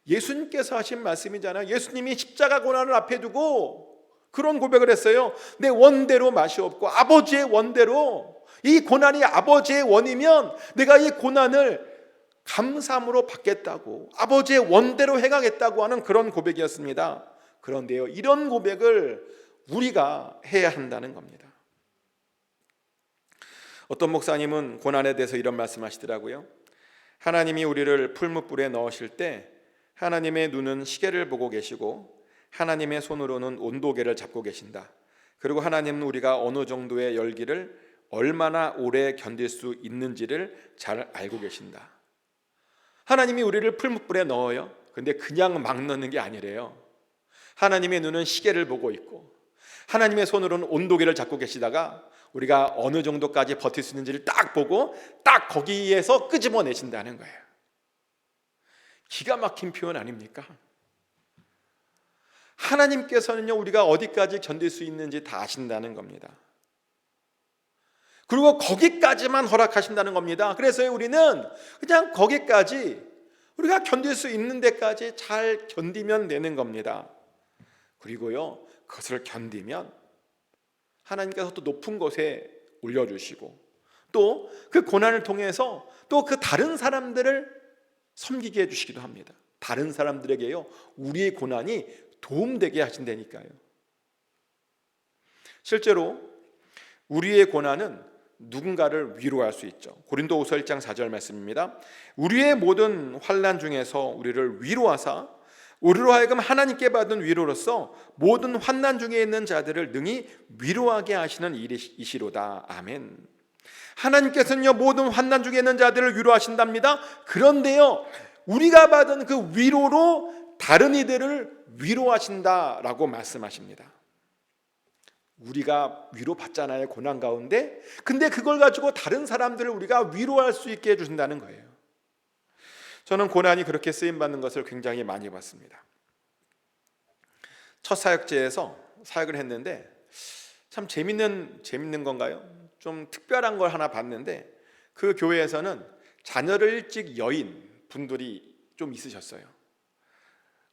예수님께서 하신 말씀이잖아요. 예수님이 십자가 고난을 앞에 두고 그런 고백을 했어요. 내 원대로 맛이 없고 아버지의 원대로, 이 고난이 아버지의 원이면 내가 이 고난을 감사함으로 받겠다고, 아버지의 원대로 행하겠다고 하는 그런 고백이었습니다. 그런데요, 이런 고백을 우리가 해야 한다는 겁니다. 어떤 목사님은 고난에 대해서 이런 말씀하시더라고요. 하나님이 우리를 풀무불에 넣으실 때 하나님의 눈은 시계를 보고 계시고 하나님의 손으로는 온도계를 잡고 계신다. 그리고 하나님은 우리가 어느 정도의 열기를 얼마나 오래 견딜 수 있는지를 잘 알고 계신다. 하나님이 우리를 풀무불에 넣어요. 근데 그냥 막 넣는 게 아니래요. 하나님의 눈은 시계를 보고 있고 하나님의 손으로는 온도계를 잡고 계시다가 우리가 어느 정도까지 버틸 수 있는지를 딱 보고 딱 거기에서 끄집어내신다는 거예요. 기가 막힌 표현 아닙니까? 하나님께서는요, 우리가 어디까지 견딜 수 있는지 다 아신다는 겁니다. 그리고 거기까지만 허락하신다는 겁니다. 그래서 우리는 그냥 거기까지, 우리가 견딜 수 있는 데까지 잘 견디면 되는 겁니다. 그리고요, 그것을 견디면 하나님께서 또 높은 곳에 올려주시고 또 그 고난을 통해서 또 그 다른 사람들을 섬기게 해주시기도 합니다. 다른 사람들에게요, 우리의 고난이 도움되게 하신다니까요. 실제로 우리의 고난은 누군가를 위로할 수 있죠. 고린도후서 1장 4절 말씀입니다. 우리의 모든 환난 중에서 우리를 위로하사 우리로 하여금 하나님께 받은 위로로서 모든 환난 중에 있는 자들을 능히 위로하게 하시는 이시로다. 아멘. 하나님께서는요, 모든 환난 중에 있는 자들을 위로하신답니다. 그런데요, 우리가 받은 그 위로로 다른 이들을 위로하신다라고 말씀하십니다. 우리가 위로받잖아요, 고난 가운데. 근데 그걸 가지고 다른 사람들을 우리가 위로할 수 있게 해주신다는 거예요. 저는 고난이 그렇게 쓰임받는 것을 굉장히 많이 봤습니다. 첫 사역제에서 사역을 했는데 참 재밌는 건가요? 좀 특별한 걸 하나 봤는데 그 교회에서는 자녀를 일찍 여인 분들이 좀 있으셨어요.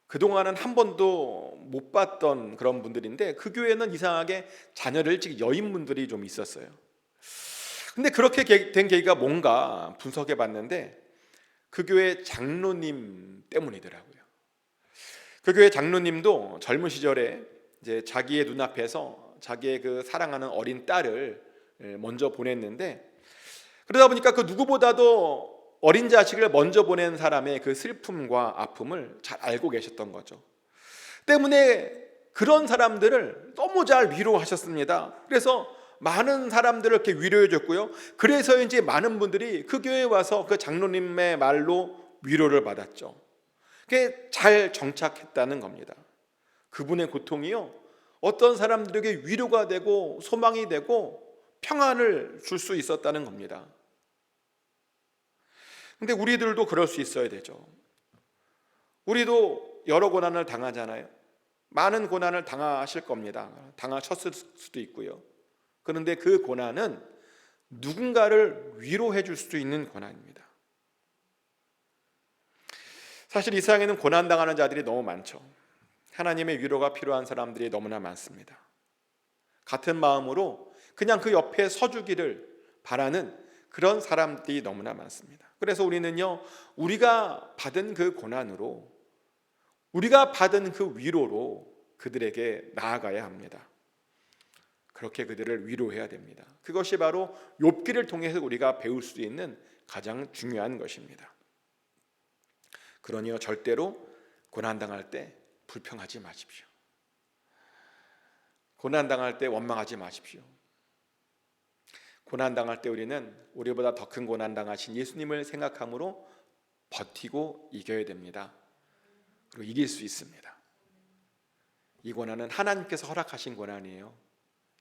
그동안은 한 번도 못 봤던 그런 분들인데 그 교회는 이상하게 자녀를 일찍 여인 분들이 좀 있었어요. 근데 그렇게 된 계기가 뭔가 분석해 봤는데 그 교회 장로님 때문이더라고요. 그 교회 장로님도 젊은 시절에 이제 자기의 눈앞에서 자기의 그 사랑하는 어린 딸을 먼저 보냈는데 그러다 보니까 그 누구보다도 어린 자식을 먼저 보낸 사람의 그 슬픔과 아픔을 잘 알고 계셨던 거죠. 때문에 그런 사람들을 너무 잘 위로하셨습니다. 그래서 많은 사람들을 이렇게 위로해 줬고요. 그래서인지 많은 분들이 그 교회에 와서 그 장로님의 말로 위로를 받았죠. 그게 잘 정착했다는 겁니다. 그분의 고통이요, 어떤 사람들에게 위로가 되고 소망이 되고 평안을 줄 수 있었다는 겁니다. 근데 우리들도 그럴 수 있어야 되죠. 우리도 여러 고난을 당하잖아요. 많은 고난을 당하실 겁니다. 당하셨을 수도 있고요. 그런데 그 고난은 누군가를 위로해 줄 수 있는 고난입니다. 사실 이 세상에는 고난당하는 자들이 너무 많죠. 하나님의 위로가 필요한 사람들이 너무나 많습니다. 같은 마음으로 그냥 그 옆에 서주기를 바라는 그런 사람들이 너무나 많습니다. 그래서 우리는요, 우리가 받은 그 고난으로, 우리가 받은 그 위로로 그들에게 나아가야 합니다. 그렇게 그들을 위로해야 됩니다. 그것이 바로 욥기를 통해서 우리가 배울 수 있는 가장 중요한 것입니다. 그러니요, 절대로 고난당할 때 불평하지 마십시오. 고난당할 때 원망하지 마십시오. 고난당할 때 우리는 우리보다 더 큰 고난당하신 예수님을 생각함으로 버티고 이겨야 됩니다. 그리고 이길 수 있습니다. 이 고난은 하나님께서 허락하신 고난이에요.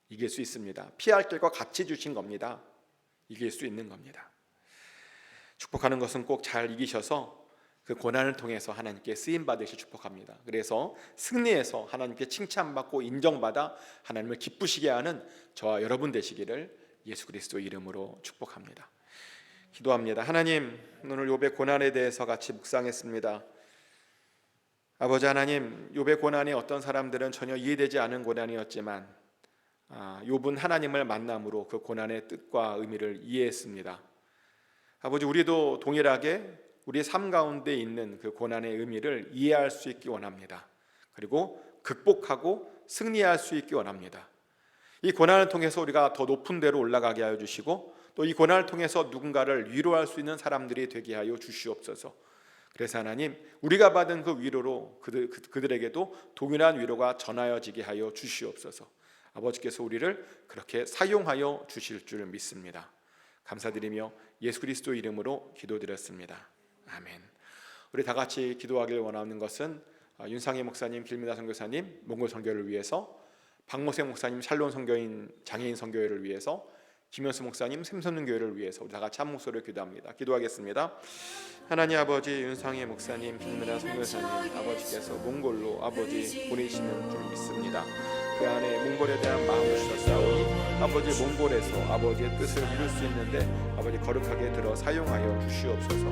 이길 수 있습니다. 피할 길과 같이 주신 겁니다. 이길 수 있는 겁니다. 축복하는 것은 꼭 잘 이기셔서 그 고난을 통해서 하나님께 쓰임 받으실 축복합니다. 그래서 승리해서 하나님께 칭찬받고 인정받아 하나님을 기쁘시게 하는 저와 여러분 되시기를 예수 그리스도 이름으로 축복합니다. 기도합니다. 하나님, 오늘 욥의 고난에 대해서 같이 묵상했습니다. 아버지 하나님, 욥의 고난이 어떤 사람들은 전혀 이해되지 않은 고난이었지만 욥은 하나님을 만남으로 그 고난의 뜻과 의미를 이해했습니다. 아버지, 우리도 동일하게 우리의 삶 가운데 있는 그 고난의 의미를 이해할 수 있기 원합니다. 그리고 극복하고 승리할 수 있기 원합니다. 이 고난을 통해서 우리가 더 높은 데로 올라가게 하여 주시고 또 이 고난을 통해서 누군가를 위로할 수 있는 사람들이 되게 하여 주시옵소서. 그래서 하나님, 우리가 받은 그 위로로 그들에게도 동일한 위로가 전하여지게 하여 주시옵소서. 아버지께서 우리를 그렇게 사용하여 주실 줄 믿습니다. 감사드리며 예수 그리스도 이름으로 기도드렸습니다. 아멘. 우리 다 같이 기도하길 원하는 것은 윤상희 목사님, 길미나 선교사님 몽골 선교를 위해서, 박모생 목사님 샬롬 선교인 장애인 선교회를 위해서, 김현수 목사님 샘선능 교회를 위해서 우리 다 같이 한 목소리로 기도합니다. 기도하겠습니다. 하나님 아버지, 윤상희 목사님, 길미나 선교사님 아버지께서 몽골로 아버지 보내시는 줄 믿습니다. 그 안에 몽골에 대한 마음을 주셨사오니 아버지 몽골에서 아버지의 뜻을 이룰 수 있는데 아버지 거룩하게 들어 사용하여 주시옵소서.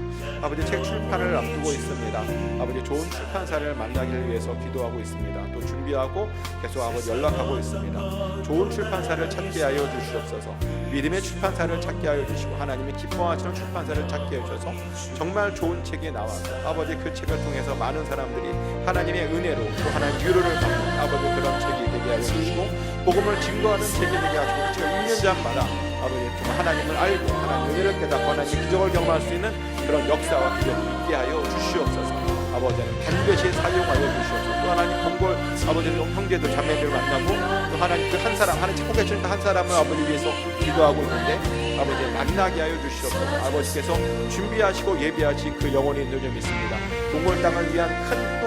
아버지 책 출판을 앞두고 있습니다. 아버지 좋은 출판사를 만나기를 위해서 기도하고 있습니다. 또 준비하고 계속 아버지 연락하고 있습니다. 좋은 출판사를 찾게 하여 주시옵소서. 믿음의 출판사를 찾게 하여 주시고 하나님이 기뻐하시는 출판사를 찾게 해주셔서 정말 좋은 책이 나와서 아버지 그 책을 통해서 많은 사람들이 하나님의 은혜로 또 하나님의 위로를 받는 아버지 그런 책이 되게 하여 주시고 복음을 증거하는 책이 되게 하시고 그 책을 읽는 자마다 아버지 정말 하나님을 알고 하나님의 은혜를 깨닫고 하나님의 기적을 경험할 수 있는 그런 역사와 기적이 있게 하여 주시옵소서. 아버지는 반드시 사용하여 주시옵소서. 또 하나님 몽골 아버지 형제들 자매들을 만나고 또 하나님 그 한 사람 하나님 찾고 계시는 한 사람을 아버지 위해서 기도하고 있는데 아버지 만나게 하여 주시옵소서. 아버지께서 준비하시고 예비하신 그 영혼이 있는 줄 믿습니다. 몽골 땅을 위한 큰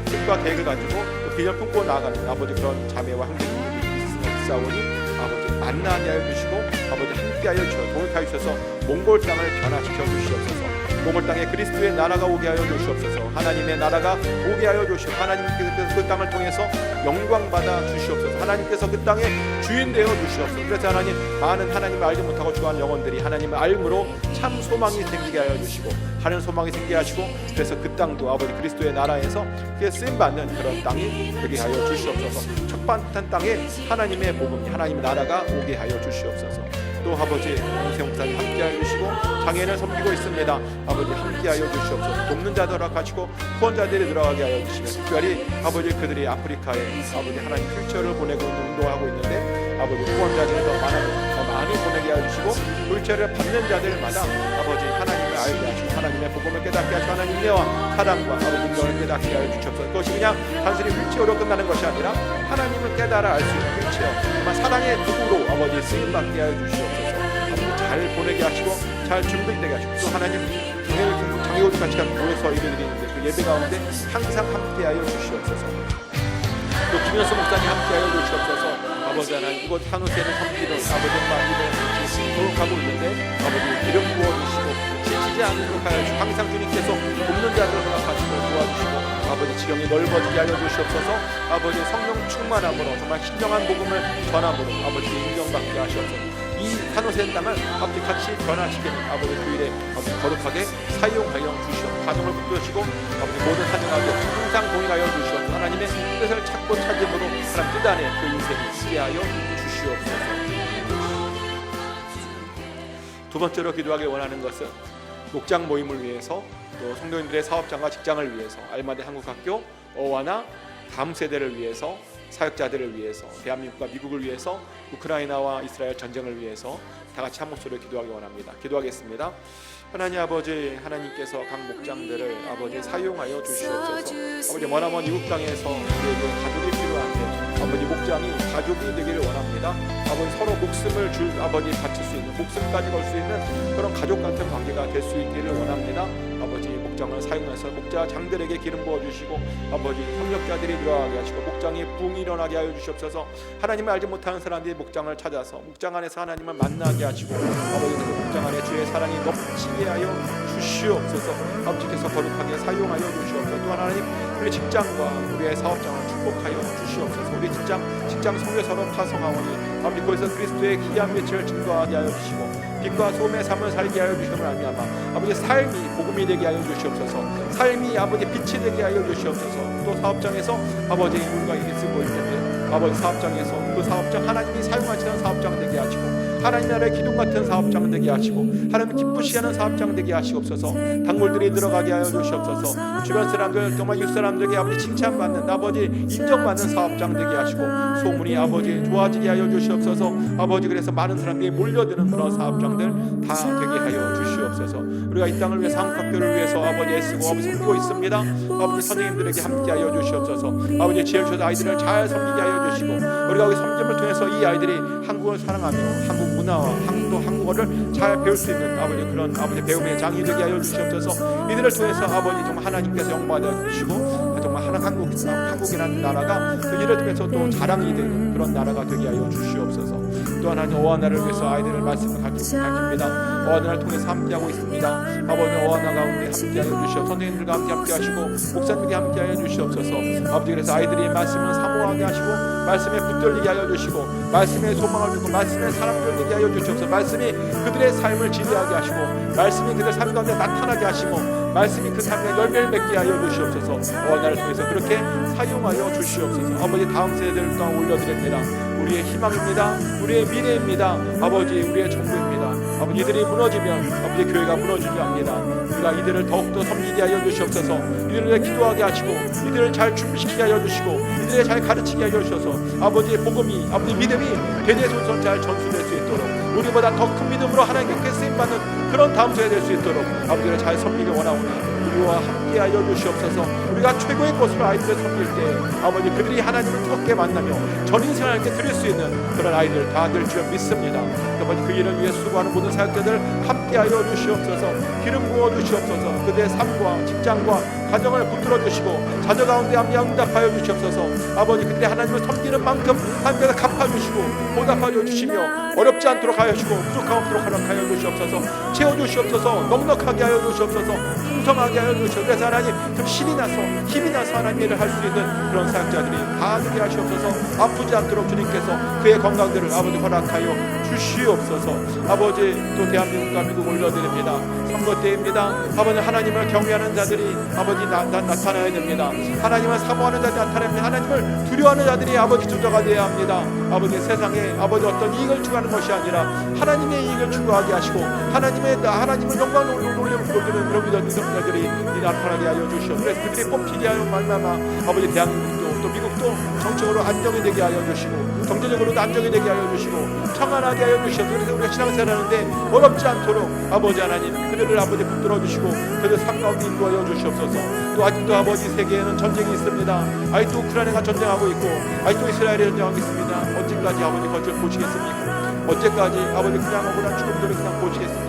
뜻과 계획을 가지고 또 비전을 품고 나아가는 아버지 그런 자매와 형제들이 있사오니 아버지 만나게 하여 주시고 아버지 함께 하여 주시고 동역하여 주셔서 몽골 땅을 변화시켜 주시옵소서. 보물 땅에 그리스도의 나라가 오게 하여 주시옵소서. 하나님의 나라가 오게 하여 주시옵소서. 하나님께서 그 땅을 통해서 영광 받아 주시옵소서. 하나님께서 그 땅의 주인 되어 주시옵소서. 그래서 하나님, 많은 하나님을 알지 못하고 죽어가는 영혼들이 하나님을 알므로 참 소망이 생기게 하여 주시고, 하는 소망이 생기게 하시고, 그래서 그 땅도 아버지 그리스도의 나라에서 그게 쓰임받는 그런 땅이 되게 하여 주시옵소서. 척박한 땅에 하나님의 복음이, 하나님의 나라가 오게 하여 주시옵소서. 또 아버지 홍세 목사님 함께하여 주시고, 장애인을 섬기고 있습니다. 아버지 함께하여 주시옵소서. 돕는 자들 허락하시고 후원자들이 들어가게 하여 주시며, 특별히 아버지 그들이 아프리카에 아버지 하나님 휠체어를 보내고 운동하고 있는데 아버지 후원자들이 더 많이 보내게 하여 주시고, 휠체어를 받는 자들마다 아버지 하나님을 알게 하시고 하나님의 복음을 깨닫게 하시고 하나님 은혜와 사랑과 아버지 인정을 깨닫게 하여 주시옵소서. 그것이 그냥 단순히 휠체어로 끝나는 것이 아니라 하나님을 깨달아 알 수 있는 휠체어, 정말 사랑의 도구로 아버지 쓰임받게 하여 주시옵소서. 아버지 잘 보내게 하시고 잘 준비되게 하시고, 또 하나님 장애우들 같이 모여서 예배드리는데 그 예배 가운데 항상 함께하여 주시옵소서. 또 김현수 목사님 함께하여 주시옵소서. 아버지 하나님, 이곳 한우세를 섬기는 아버지 마음을 거룩하고 있는데 아버지 기름 부어주시고 지치지 않도록 하여 주시고, 항상 주님께서 돕는 자들을 허락하시고 도와주시고, 아버지 지경이 넓어지게 하여 주시옵소서. 아버지 성령 충만함으로 정말 신령한 복음을 전함으로 아버지 인정받게 하시옵소서. 이 산호세 땅을 아버지 같이 변화시키는 아버지 교회에 아버지 거룩하게 사용하여 주시옵소서. 가정을 붙드시고 아버지 모든 사정하게 항상 동행하여 주시옵소서. 하나님의 뜻을 찾고 찾음으로 하나님 뜻 안에 그 인생이 있게 하여 주시옵소서. 두 번째로 기도하기 원하는 것은 목장 모임을 위해서, 또 성도님들의 사업장과 직장을 위해서, 알마대 한국학교, 어와나 다음 세대를 위해서, 사역자들을 위해서, 대한민국과 미국을 위해서, 우크라이나와 이스라엘 전쟁을 위해서 다 같이 한 목소리로 기도하기 원합니다. 기도하겠습니다. 하나님 아버지, 하나님께서 각 목장들을 아버지 사용하여 주시옵소서. 아버지 머나먼 이국 땅에서 우리에게 가족이 필요한데 아버지 목장이 가족이 되기를 원합니다. 아버지 서로 목숨을 아버지 바칠 수 있는, 목숨까지 걸 수 있는 그런 가족 같은 관계가 될 수 있기를 원합니다. 아버지 목장을 사용해서 목자장들에게 기름 부어주시고 아버지 협력자들이 들어가게 하시고 목장이 붕이 일어나게 하여 주시옵소서. 하나님을 알지 못하는 사람들이 목장을 찾아서 목장 안에서 하나님을 만나게 하시고 아버지 그 목장 안에 주의 사랑이 넘치게 하여 주시옵소서. 아버지께서 거룩하게 사용하여 주시옵소서. 또 하나님, 우리 직장과 우리의 사업장을 축복하여 주시옵소서. 우리 직장 성교사로 파송하오니 아버지 거기서 그리스도의 귀한 빛을 증거하게 하여 주시고 빛과 소금의 삶을 살게 하여 주시면 아니하마 아버지 삶이 복음이 되게 하여 주시옵소서. 삶이 아버지 빛이 되게 하여 주시옵소서. 또 사업장에서 아버지 우리가 이게 쓰고 있는데 아버지 사업장에서 그 사업장 하나님이 사용하시는 사업장 되게 하시고 하나님 나라의 기둥 같은 사업장 되게 하시고 하나님 기쁘시하는 사업장 되게 하시옵소서. 단골들이 들어가게 하여 주시옵소서. 주변 사람들, 정말 이웃 사람들에게 아버지 칭찬받는, 아버지 인정받는 사업장 되게 하시고 소문이 아버지 좋아지게 하여 주시옵소서. 아버지 그래서 많은 사람들이 몰려드는 그런 사업장들 다 되게 하여 주시옵소서. 우리가 이 땅을 위해서 한국학교를 위해서 아버지 애쓰고 아버지 섬기고 있습니다. 아버지 선생님들에게 함께 하여 주시옵소서. 아버지 지혜 주셔서 아이들을 잘 섬기게 하여 주시고 우리가 그 섬김을 통해서 이 아이들이 한국을 사랑하며 한국 문화와 또 한국어를 잘 배울 수 있는 아버지 그런 아버지 배움의 장이 되게 하여 주시옵소서. 이들을 통해서 아버지 정말 하나님께서 영광받아 주시고 정말 한국이라는 나라가 그 일을 통해서 또 자랑이 되는 그런 나라가 되게 하여 주시옵소서. 또 하나님 어하나를 위해서 아이들을 말씀을 가르칩니다. 어하나를 통해서 함께하고 있습니다. 아버지 어하나 가운데 함께하여 주시옵소서. 선생님들과 함께하시고 목사님들과 함께하여 주시옵소서. 아버지 그래서 아이들이 말씀을 사모하게 하시고 말씀에 붙들리게 하여 주시고 말씀에 소망을 주고 말씀에 사랑을 되게 하여 주시옵소서. 말씀이 그들의 삶을 지배하게 하시고 말씀이 그들 삶 가운데 나타나게 하시고 말씀이 그 삶에 열매를 맺게 하여 주시옵소서. 어하나를 통해서 그렇게 사용하여 주시옵소서. 아버지 다음 세대를 또 올려드립니다. 우리의 희망입니다. 우리의 미래입니다. 아버지 우리의 전부입니다. 아버지 이들이 무너지면 아버지 교회가 무너지지 않습니다. 우리가 이들을 더욱더 섬기게 하여 주시옵소서. 이들을 위해 기도하게 하시고 이들을 잘 준비시키게 하여 주시고 이들을 잘 가르치게 하여 주셔서 아버지의 복음이 아버지 믿음이 대대손손 잘 전수될 수 있도록 우리보다 더 큰 믿음으로 하나님께 쓰임받는 그런 다음 세대 될 수 있도록 아버지를 잘 섬기기 원하오니 우리와 함께 하여 주시옵소서. 우리가 최고의 것으로 아이들을 섬길 때 아버지 그들이 하나님을 뜨겁게 만나며 전 인생을 하나님께 드릴 수 있는 그런 아이들 다 될 줄 믿습니다. 아버지 그 일을 위해 수고하는 모든 사역자들 함께 하여 주시옵소서. 기름 부어 주시옵소서. 그들의 삶과 직장과 가정을 붙들어 주시고 자녀 가운데 응답하여 주시옵소서. 아버지 그들이 하나님을 섬기는 만큼 하나님께서 갚아주시고 보답하여 주시며 어렵지 않도록 하여 하시고 부족함 없도록 허락하여 주시옵소서. 채워주시옵소서. 넉넉하게 하여 주시옵소서. 풍성하게 하여 주시옵소서. 그래서 하나님 좀 힘이 나서 하나님 일을 할 수 있는 그런 사역자들이 다 되게 하시옵소서. 아프지 않도록 주님께서 그의 건강들을 아버지 허락하여 주시옵소서. 아버지 또 대한민국과 미국 올려드립니다. 선거 때입니다. 아버지 하나님을 경외하는 자들이 아버지 나타나야 됩니다. 하나님을 사모하는 자들이 나타납니다. 하나님을 두려워하는 자들이 아버지 주저가 되어야 합니다. 아버지 세상에 아버지 어떤 이익을 추구하는 것이 아니라 하나님의 이익을 추구하게 하시고 하나님을 영광 놀림을 부르는 그런 믿음자들이 나타나게 하여 주시옵소서. 그래서 그들이 뽑히게 하여 말미암아 아버지 대한민국도 또 미국도 정적으로 안정이 되게 하여 주시고 경제적으로도 안정이 되게 하여 주시고 평안하게 하여 주시옵소서. 그래서 우리가 신앙생활하는데 어렵지 않도록 아버지 하나님 그들을 아버지 붙들어 주시고 그들 삶 가운데 인도하여 주시옵소서. 또 아직도 아버지 세계에는 전쟁이 있습니다. 아직도 우크라이나가 전쟁하고 있고 아직도 이스라엘이 전쟁하고 있습니다. 언제까지 아버지 그것을 보시겠습니까? 언제까지 아버지 그냥 억울한 죽음들을 그냥 보시겠습니까?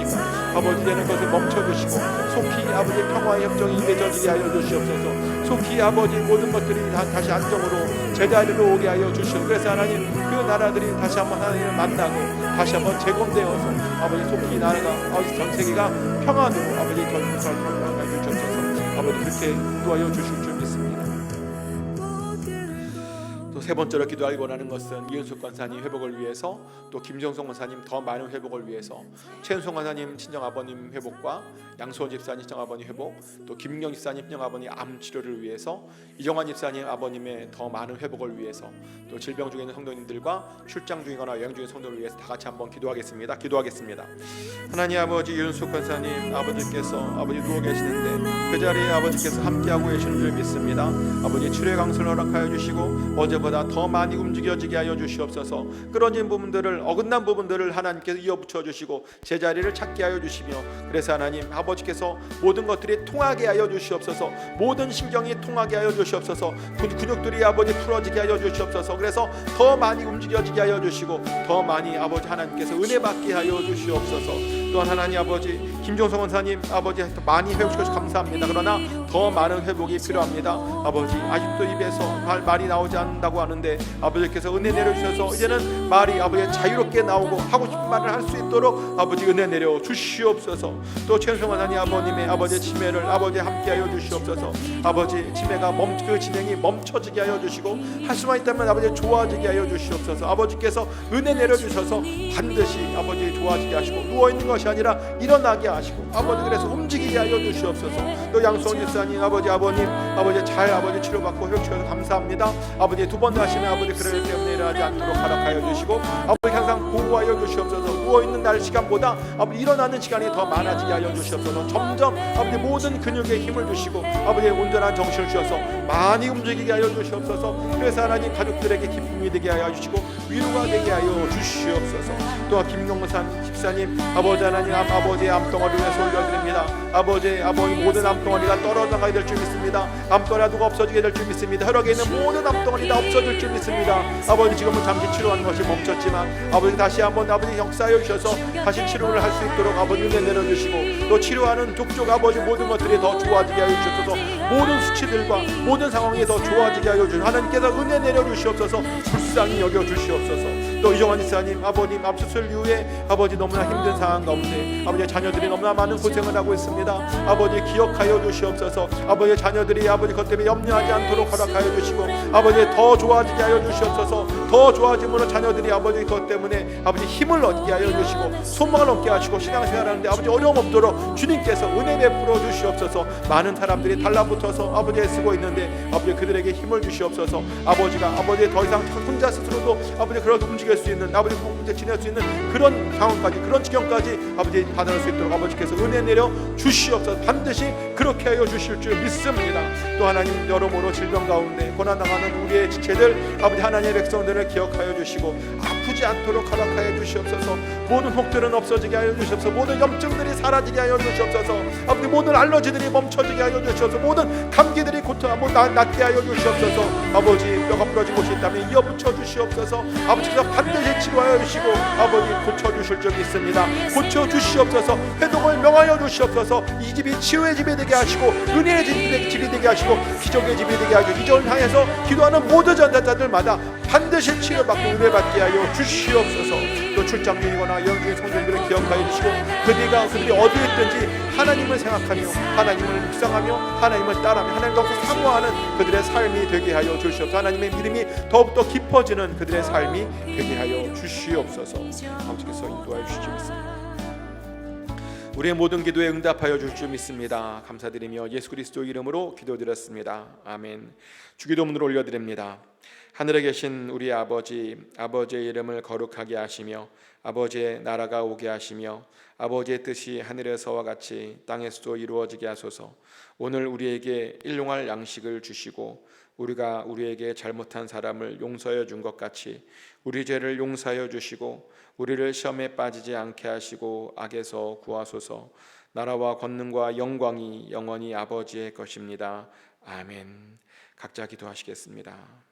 아버지 되는 것을 멈춰주시고 속히 아버지 평화의 협정이 맺어지게 하여 주시옵소서. 속히 아버지 모든 것들이 다시 안정으로 제자리로 오게 하여 주시옵소서. 그래서 하나님 그 나라들이 다시 한번 하나님을 만나고 다시 한번 재건되어서 아버지 속히 나라가 아버지 전 세계가 평안으로 아버지 전 평안하게 주시옵소서. 아버지 그렇게 인도하여 주실 줄 믿습니다. 또 세 번째로 기도하기 원하는 것은 이은숙 권사님 회복을 위해서 또 김정성 권사님 더 많은 회복을 위해서 최은송 권사님 친정아버님 회복과 양소원 집사님 친정아버님 회복 또 김경 집사님 친정아버님 암 치료를 위해서 이정환 집사님 아버님의 더 많은 회복을 위해서 또 질병 중에 있는 성도님들과 출장 중이거나 여행 중인 성도를 위해서 다 같이 한번 기도하겠습니다. 하나님 아버지 이은숙 권사님 아버지께서 아버지 누워 계시는데 그 자리에 아버지께서 함께하고 계시는 줄 믿습니다. 아버지 치료의 강수를 허락하여 주시고 어제보다 더 많이 움직여지게 하여 주시옵소서. 끊어진 부분들을 어긋난 부분들을 하나님께서 이어붙여 주시고 제자리를 찾게 하여 주시며 그래서 하나님 아버지께서 모든 것들이 통하게 하여 주시옵소서. 모든 신경이 통하게 하여 주시옵소서. 근육들이 아버지 풀어지게 하여 주시옵소서. 그래서 더 많이 움직여지게 하여 주시고 더 많이 아버지 하나님께서 은혜 받게 하여 주시옵소서. 또한 하나님 아버지 김종성 원사님 아버지 많이 회복시켜주셔서 감사합니다. 그러나 더 많은 회복이 필요합니다. 아버지 아직도 입에서 말이 나오지 않는다고 하는데 아버지께서 은혜 내려주셔서 이제는 말이 아버지 자유롭게 나오고 하고 싶은 말을 할 수 있도록 아버지 은혜 내려 주시옵소서. 또 최은성 하나님 아버님의 아버지 치매를 아버지 함께하여 주시옵소서. 아버지 치매가 그 진행이 멈춰지게 하여 주시고 할 수만 있다면 아버지 좋아지게 하여 주시옵소서. 아버지께서 은혜 내려주셔서 반드시 아버지 좋아지게 하시고 누워있는 것이 아니라 일어나게 하시고 아버지 그래서 움직이게 하여 주시옵소서. 또 양성 집사님 아버님 아버지 잘 아버지 치료받고 회복시켜서 감사합니다. 아버지 두 번 하시는 아버지 그럴 때문에 일어나지 않도록 허락하여 주시고 아버지 항상 보호하여 주시옵소서. 누워있는 날 시간보다 아버지 일어나는 시간이 더 많아지게 하여 주시옵소서. 점점 아버지 모든 근육에 힘을 주시고 아버지 온전한 정신을 주셔서 많이 움직이게 하여 주시옵소서. 그래서 하나님 가족들에게 기쁨이 되게 하여 주시고 위로가 되게 하여 주시옵소서. 또한 김경선 집사님 아버지 하나님 아버지의 암덩어리를 위해서 올려드립니다. 아버지 모든 암덩어리가 떨어져가게 될 줄 믿습니다. 암덩어리가 누가 없어지게 될 줄 믿습니다. 혈액에 있는 모든 암덩어리 다 없어질 줄 믿습니다. 아버지 지금은 잠시 치료하는 것이 멈췄지만 아버지 다시 한번 아버지 역사해 주셔서 다시 치료를 할 수 있도록 아버지 은혜 내려주시고 또 치료하는 족족 아버지 모든 것들이 더 좋아지게 하여 주셔서 모든 수치들과 모든 상황이 더 좋아지게 하여 주시고 하나님께서 은혜 내려주시옵소서. 불쌍히 여겨주시옵소서. 또 이정환 집사님 아버님 암수술 이후에 아버지 너무나 힘든 상황 가운데 아버지 자녀들이 너무나 많은 고생을 하고 있습니다. 아버지 기억하여 주시옵소서. 아버지 자녀들이 아버지 것 때문에 염려하지 않도록 허락하여 주시고 아버지 더 좋아지게 하여 주시옵소서. 더 좋아짐으로 자녀들이 아버지 것 때문에 아버지 힘을 얻게 하여 주시고 소망을 얻게 하시고 신앙생활하는데 아버지 어려움 없도록 주님께서 은혜 베풀어 주시옵소서. 많은 사람들이 달라붙어서 아버지 애쓰고 있는데 아버지 그들에게 힘을 주시옵소서. 아버지가 아버지 더 이상 혼자 스스로도 아버지 그런 움직일 수 있는 아버지 문제 지낼 수 있는 그런 상황까지 그런 지경까지 아버지 받아낼 수 있도록 아버지께서 은혜 내려 주시옵소서. 반드시 그렇게 하여 주실 줄 믿습니다. 또 하나님 여러모로 질병 가운데 고난당하는 우리의 지체들 아버지 하나님의 백성들을 기억하여 주시고 아프지 않도록 허락하여 주시옵소서. 모든 혹들은 없어지게 하여 주시옵소서. 모든 염증들이 사라지게 하여 주시옵소서. 아버지 모든 알러지들이 멈춰지게 하여 주시옵소서. 모든 감기들이 낫게 하여 주시옵소서. 아버지 뼈가 부러진 곳이 있다면 이어붙여 주시옵소서. 아버지께서 반드시 치료하여 주시고 아버지 고쳐주실 줄 믿습니다. 고쳐주시옵소서. 회복을 명하여 주시옵소서. 이 집이 치유의 집이 되게 하시고 은혜의 집이 되게 하시고 기적의 집이 되게 하시고 기적을 향해서 기도하는 모든 전자들마다 반드시 치료받고 은혜 받게 하여 주시옵소서. 또 출장 중이거나 여행 중에 성전들을 기억하여 주시고 그들이 어디에 있든지 하나님을 생각하며 하나님을 묵상하며 하나님을 따라하며 하나님 더욱더 사모하는 그들의 삶이 되게 하여 주시옵소서. 하나님의 믿음이 더욱더 깊어지는 그들의 삶이 되게 하여 주시옵소서. 아버지께서 인도하여 주시옵소서. 우리의 모든 기도에 응답하여 줄 줄 믿습니다. 감사드리며 예수 그리스도 이름으로 기도드렸습니다. 아멘. 주기도문으로 올려드립니다. 하늘에 계신 우리 아버지, 아버지의 이름을 거룩하게 하시며 아버지의 나라가 오게 하시며 아버지의 뜻이 하늘에서와 같이 땅에서도 이루어지게 하소서. 오늘 우리에게 일용할 양식을 주시고 우리가 우리에게 잘못한 사람을 용서해 준 것 같이 우리 죄를 용서하여 주시고 우리를 시험에 빠지지 않게 하시고 악에서 구하소서. 나라와 권능과 영광이 영원히 아버지의 것입니다. 아멘. 각자 기도하시겠습니다.